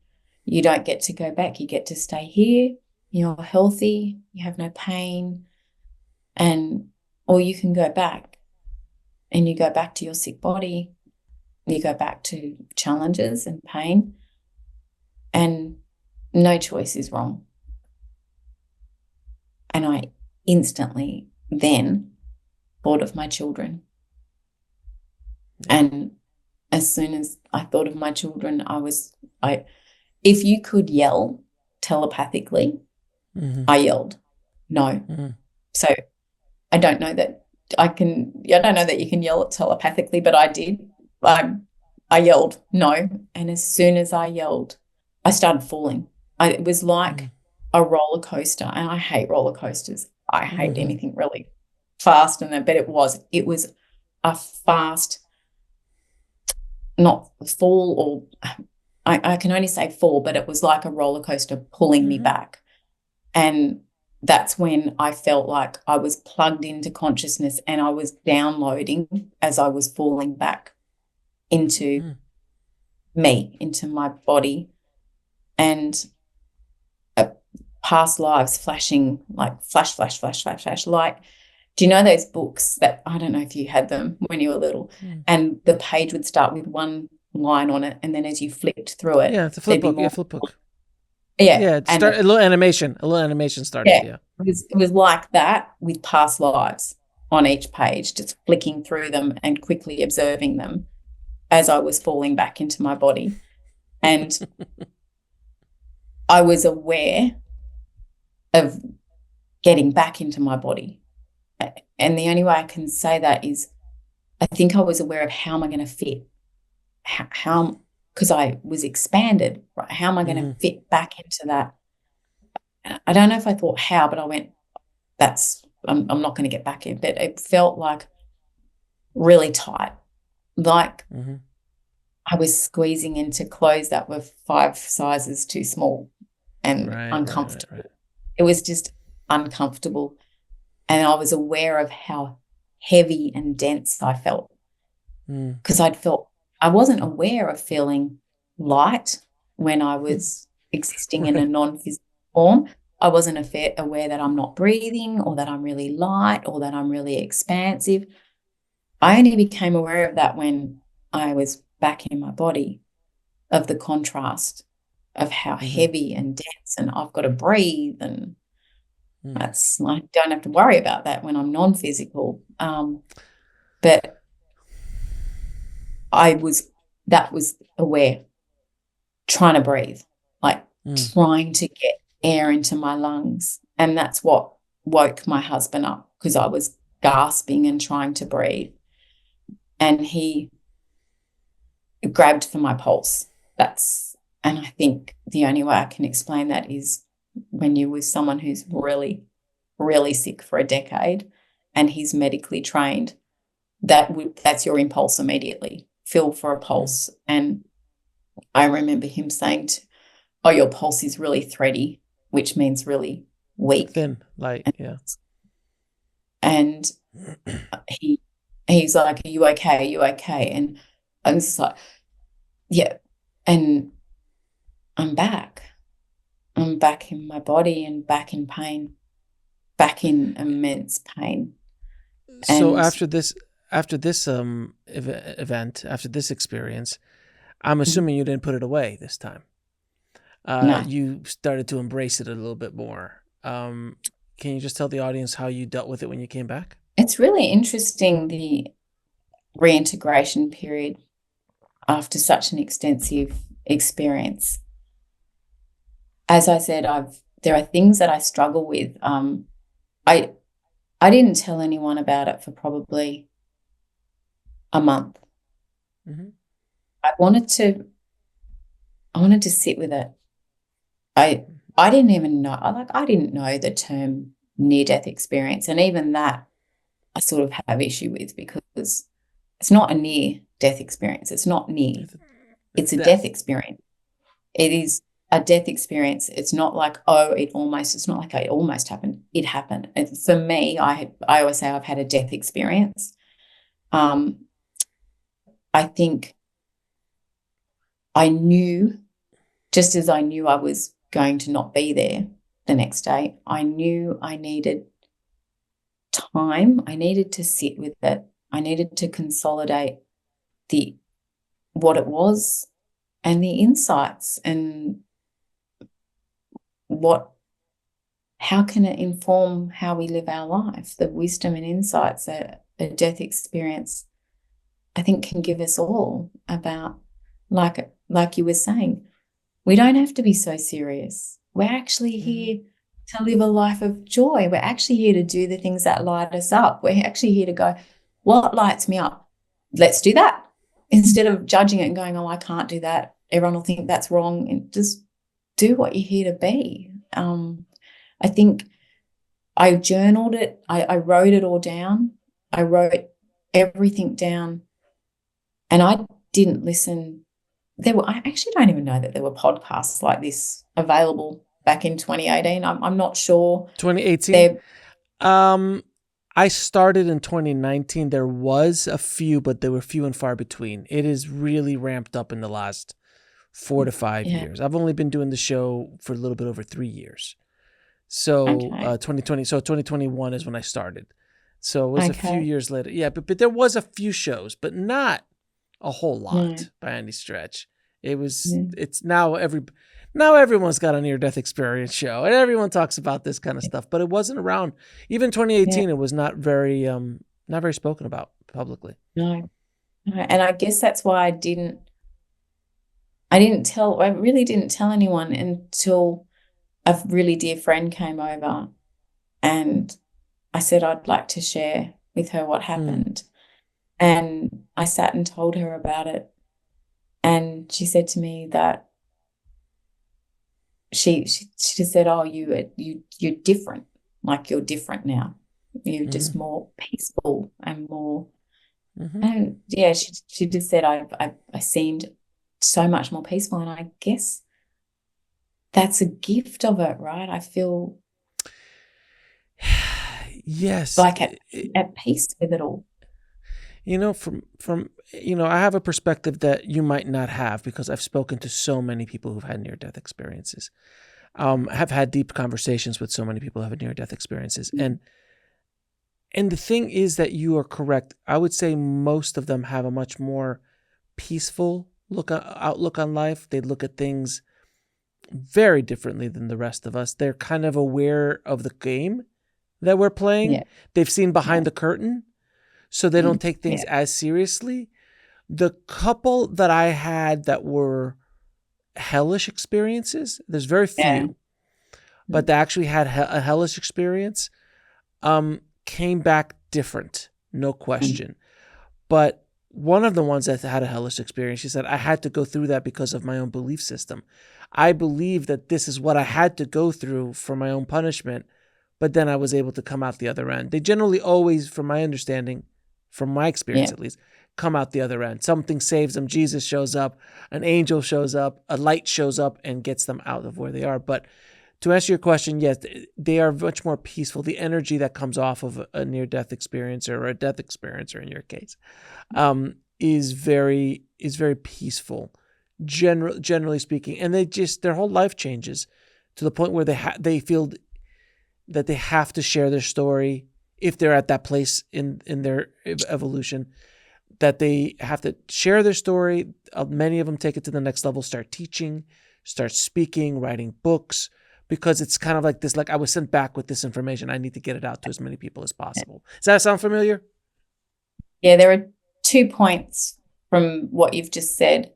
S1: you don't get to go back. You get to stay here. You're healthy. You have no pain. Or you can go back, and you go back to your sick body. You go back to challenges and pain, and no choice is wrong. And I instantly then thought of my children. And as soon as I thought of my children, if you could yell telepathically, I yelled no. So I don't know that I don't know that you can yell it telepathically, but I did. I yelled no. And as soon as I yelled, I started falling. It was like a roller coaster, and I hate roller coasters. I hate anything really fast, but it was a fast, not fall, or I can only say fall, but it was like a roller coaster pulling me back. And that's when I felt like I was plugged into consciousness, and I was downloading as I was falling back into me, into my body, and past lives flashing, like flash, flash, flash, flash, flash. Like, do you know those books that, I don't know if you had them when you were little, and the page would start with one line on it, and then as you flipped through it,
S2: it's a flip book. Flip book.
S1: Yeah,
S2: a little animation. A little animation started. Yeah.
S1: It was like that, with past lives on each page, just flicking through them and quickly observing them as I was falling back into my body. And I was aware of getting back into my body. And the only way I can say that is I think I was aware of how am I going to fit, how because I was expanded, right? How am I going to fit back into that? I don't know if I thought how, but I went, I'm not going to get back in. But it felt like really tight, like I was squeezing into clothes that were 5 sizes too small and uncomfortable. Right. it was just uncomfortable. And I was aware of how heavy and dense I felt, because I wasn't aware of feeling light when I was existing in a
S2: Right.
S1: non-physical form. I wasn't aware that I'm not breathing, or that I'm really light, or that I'm really expansive. I only became aware of that when I was back in my body, of the contrast of how
S2: Mm-hmm.
S1: heavy and dense, and I've got to breathe, and
S2: Mm.
S1: I don't have to worry about that when I'm non-physical. But that was aware, trying to breathe, like
S2: Mm.
S1: trying to get air into my lungs. And that's what woke my husband up, because I was gasping and trying to breathe. And he grabbed for my pulse. And I think the only way I can explain that is when you're with someone who's really, really sick for a decade and he's medically trained, that's your impulse immediately. Feel for a pulse. And I remember him saying, "Oh, your pulse is really thready," which means really weak.
S2: Thin, light,
S1: And,
S2: yeah.
S1: and he's like, "Are you okay? Are you okay?" And I was just like, "Yeah." And I'm back. I'm back in my body and back in pain, back in immense pain.
S2: So
S1: And
S2: after this event, after this experience, I'm assuming you didn't put it away this time.
S1: no,
S2: You started to embrace it a little bit more. Can you just tell the audience how you dealt with it when you came back?
S1: it's really interesting, the reintegration period after such an extensive experience. As I said, there are things that I struggle with. I didn't tell anyone about it for probably a month.
S2: Mm-hmm.
S1: I wanted to sit with it. I didn't even know, I didn't know the term near-death experience. And even that I sort of have issue with, because it's not a near-death experience. It's not near.
S2: It's
S1: It's a death
S2: death.
S1: experience. It is a death experience. It's not like, it's not like it almost happened. It happened. And for me, I always say I've had a death experience. I think I knew, just as I knew I was going to not be there the next day, I knew I needed time. I needed to sit with it. I needed to consolidate what it was, and the insights, and how can it inform how we live our life. The wisdom and insights that a death experience, I think, can give us all about, like you were saying, we don't have to be so serious. We're actually
S2: Mm-hmm.
S1: here to live a life of joy. We're actually here to do the things that light us up. We're actually here to go, what lights me up? Let's do that. Instead of judging it and going, oh, I can't do that, everyone will think that's wrong. And just do what you're here to be. I think I journaled it. I wrote it all down. I wrote everything down, and I didn't listen. I actually don't even know that there were podcasts like this available back in 2018. I'm not sure.
S2: 2018.
S1: There,
S2: I started in 2019. There was a few, but they were few and far between. It is really ramped up in the last 4 to 5
S1: yeah,
S2: years. I've only been doing the show for a little bit over 3 years. So
S1: okay,
S2: 2021 is when I started. So it was a few
S1: okay,
S2: years later. Yeah, but there was a few shows, but not a whole
S1: no,
S2: lot by any stretch.
S1: yeah,
S2: It's now everyone's got a near death experience show and everyone talks about this kind of stuff, but it wasn't around. Even
S1: yeah,
S2: 2018 it was not very spoken about publicly.
S1: no, no. And I guess that's why I really didn't tell anyone until a really dear friend came over, and I said I'd like to share with her what
S2: Mm,
S1: happened. And I sat and told her about it. And she said to me that she just said, "Oh, you're different. Like, you're different now. You're just
S2: mhm,
S1: more peaceful and more."
S2: mhm.
S1: And yeah, she just said I seemed so much more peaceful. And I guess that's a gift of it, right? I feel
S2: Yes.
S1: like at peace with it all.
S2: From I have a perspective that you might not have because I've spoken to so many people who've had near-death experiences. Have had deep conversations with so many people who have near-death experiences. And the thing is that you are correct. I would say most of them have a much more peaceful outlook on life. They look at things very differently than the rest of us. They're kind of aware of the game that we're playing.
S1: Yeah.
S2: They've seen behind the curtain, so they don't take things
S1: Yeah.
S2: as seriously. The couple that I had that were hellish experiences, there's very few,
S1: Yeah.
S2: but they actually had a hellish experience, came back different, no question. But one of the ones that had a hellish experience, she said, I had to go through that because of my own belief system. I believe that this is what I had to go through for my own punishment, but then I was able to come out the other end. They generally always, from my understanding, from my experience at least, come out the other end. Something saves them. Jesus shows up, an angel shows up, a light shows up and gets them out of where they are. But to answer your question, yes, they are much more peaceful. The energy that comes off of a near-death experiencer or a death experiencer in your case is very peaceful, generally speaking. And their whole life changes to the point where they feel that they have to share their story if they're at that place in their evolution, that they have to share their story. Many of them take it to the next level, start teaching, start speaking, writing books, because it's kind of like this, like I was sent back with this information. I need to get it out to as many people as possible. Does that sound familiar?
S1: Yeah, there are 2 points from what you've just said.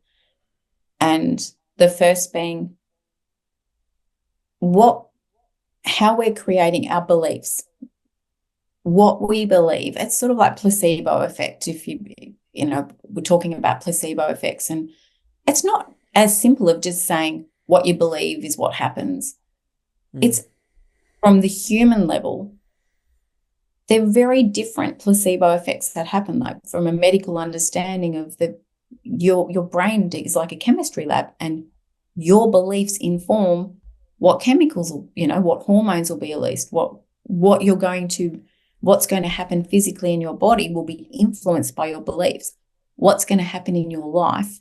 S1: And the first being how we're creating our beliefs, what we believe. It's sort of like placebo effect. If we're talking about placebo effects, and it's not as simple of just saying what you believe is what happens. It's from the human level. They're very different placebo effects that happen, like from a medical understanding of your brain is like a chemistry lab, and your beliefs inform what chemicals, what hormones will be released, what's going to happen physically in your body will be influenced by your beliefs. What's going to happen in your life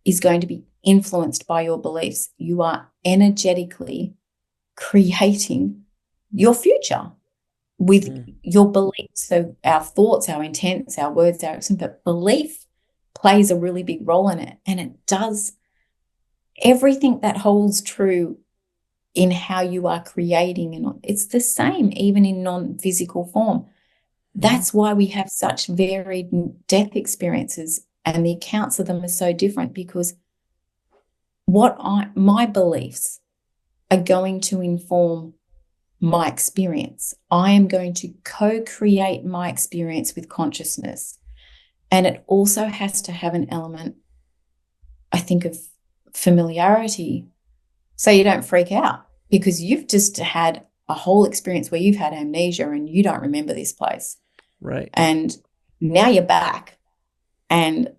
S1: is going to be influenced by your beliefs. You are energetically creating your future with your beliefs. So our thoughts, our intents, our words, our actions, but belief plays a really big role in it. And it does everything that holds true in how you are creating. And it's the same even in non-physical form. That's why we have such varied death experiences, and the accounts of them are so different, because my beliefs are going to inform my experience. I am going to co-create my experience with consciousness. And it also has to have an element, I think, of familiarity, so you don't freak out, because you've just had a whole experience where you've had amnesia and you don't remember this place.
S2: Right.
S1: And now you're back, and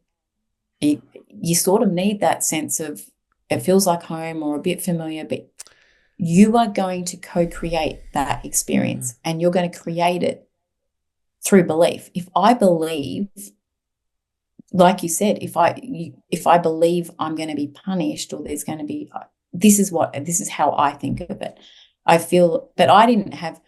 S1: you sort of need that sense of it feels like home or a bit familiar, but you are going to co-create that experience, and you're going to create it through belief. If I believe, like you said, if I believe I'm going to be punished, or there's going to be, this is how I think of it. I feel, but I didn't have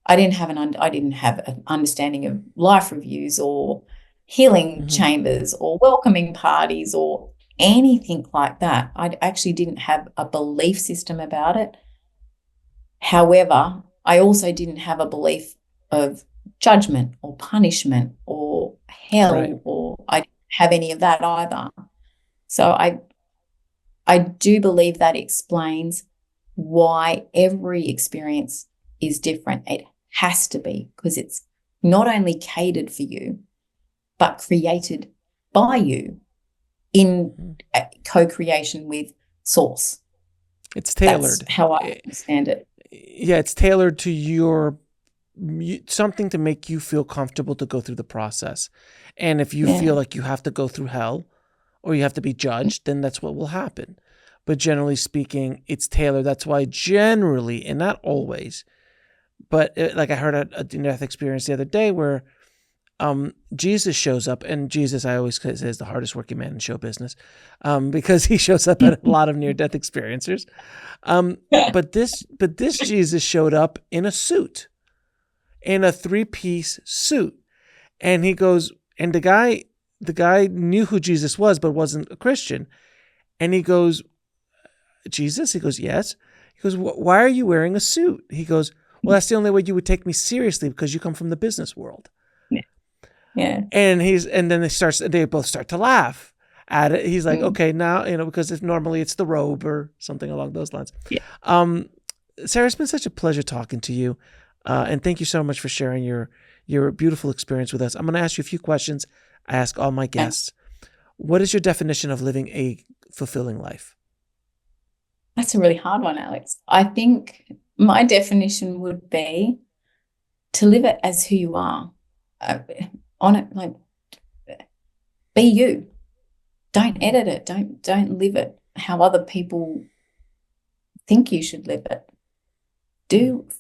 S1: an understanding of life reviews or healing chambers or welcoming parties or anything like that. I actually didn't have a belief system about it. However, I also didn't have a belief of judgment or punishment or hell, or I didn't have any of that either. So I do believe that explains why every experience is different. It has to be, because it's not only catered for you, but created by you in co-creation with Source.
S2: It's tailored.
S1: That's how I understand it.
S2: Yeah, it's tailored to something to make you feel comfortable to go through the process. And if you feel like you have to go through hell or you have to be judged, then that's what will happen. But generally speaking, it's tailored. That's why generally, and not always, But like I heard a death experience the other day where Jesus shows up, and Jesus, I always say, is the hardest working man in show business, because he shows up at a lot of near-death experiencers. But this Jesus showed up in a suit, in a 3-piece suit, and he goes, and the guy knew who Jesus was, but wasn't a Christian, and he goes, Jesus? He goes, yes. He goes, why are you wearing a suit? He goes, well, that's the only way you would take me seriously, because you come from the business world.
S1: Yeah.
S2: And then they both start to laugh at it. He's like, okay, now, because if normally it's the robe or something along those lines.
S1: Yeah.
S2: Sara, it's been such a pleasure talking to you. And thank you so much for sharing your beautiful experience with us. I'm going to ask you a few questions I ask all my guests. What is your definition of living a fulfilling life?
S1: That's a really hard one, Alex. I think my definition would be to live it as who you are. On it, like, be you. Don't edit it. Don't live it how other people think you should live it.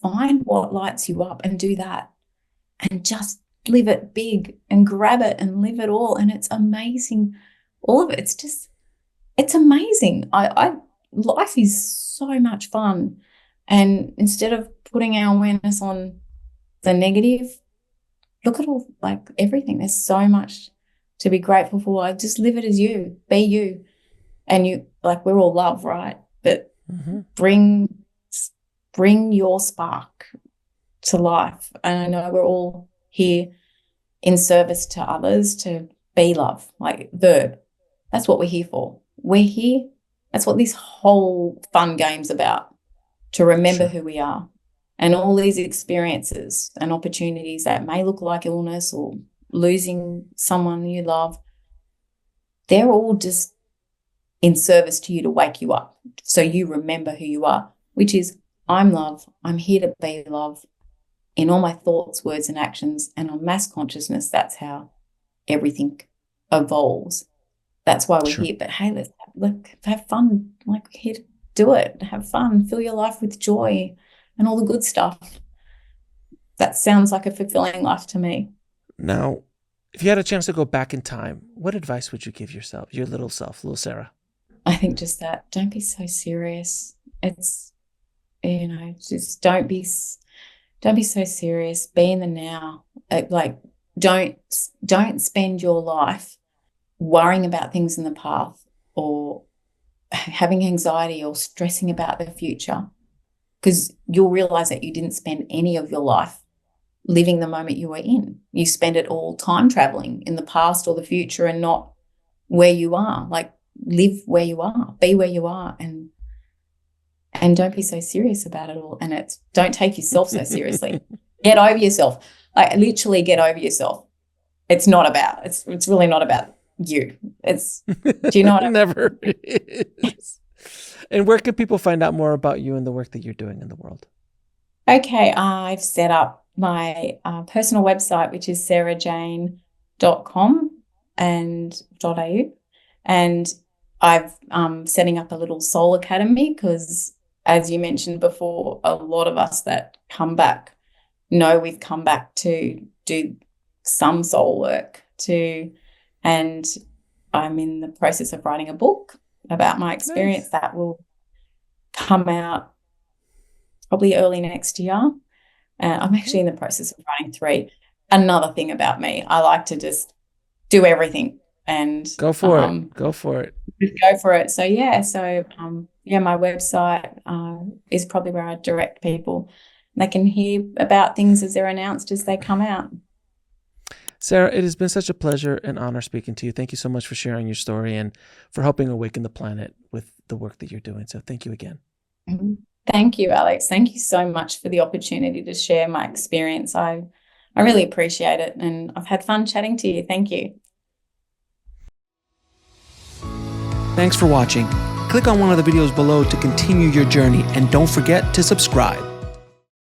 S1: Find what lights you up and do that, and just live it big and grab it and live it all. And it's amazing. All of it. It's amazing. Life is so much fun, and instead of putting our awareness on the negative, look at all, like, everything. There's so much to be grateful for. I just live it as you, be you. And you, like, we're all love, right? But bring your spark to life. And I know we're all here in service to others, to be love, like verb. That's what we're here for. We're here. That's what this whole fun game's about, to remember who we are. And all these experiences and opportunities that may look like illness or losing someone you love, they're all just in service to you to wake you up, so you remember who you are, which is, I'm love. I'm here to be love in all my thoughts, words, and actions. And on mass consciousness, that's how everything evolves. That's why we're here. But hey, let's have fun. Like, we're here to do it. Have fun. Fill your life with joy and all the good stuff. That sounds like a fulfilling life to me.
S2: Now, if you had a chance to go back in time, what advice would you give yourself, your little self, little Sara?
S1: I think just that. Don't be so serious. It's, just don't be so serious. Be in the now. Like, don't spend your life worrying about things in the past or having anxiety or stressing about the future, because you'll realize that you didn't spend any of your life living the moment you were in. You spend it all time traveling in the past or the future and not where you are. Like, live where you are, be where you are, and don't be so serious about it all. And don't take yourself so seriously. Get over yourself. Like, literally get over yourself. It's really not about you. Do you know what I mean?
S2: Never is. And where can people find out more about you and the work that you're doing in the world?
S1: Okay, I've set up my personal website, which is sarajayne.com and .au. And I'm setting up a little soul academy, because, as you mentioned before, a lot of us that come back know we've come back to do some soul work and I'm in the process of writing a book about my experience. Nice. That will come out probably early next year. I'm actually in the process of writing 3. Another thing about me, I like to just do everything and
S2: go for it. Go for it.
S1: So my website is probably where I direct people. They can hear about things as they're announced as they come out.
S2: Sara, it has been such a pleasure and honor speaking to you. Thank you so much for sharing your story and for helping awaken the planet with the work that you're doing. So thank you again.
S1: Thank you, Alex. Thank you so much for the opportunity to share my experience. I really appreciate it, and I've had fun chatting to you. Thank you.
S2: Thanks for watching. Click on one of the videos below to continue your journey, and don't forget to subscribe.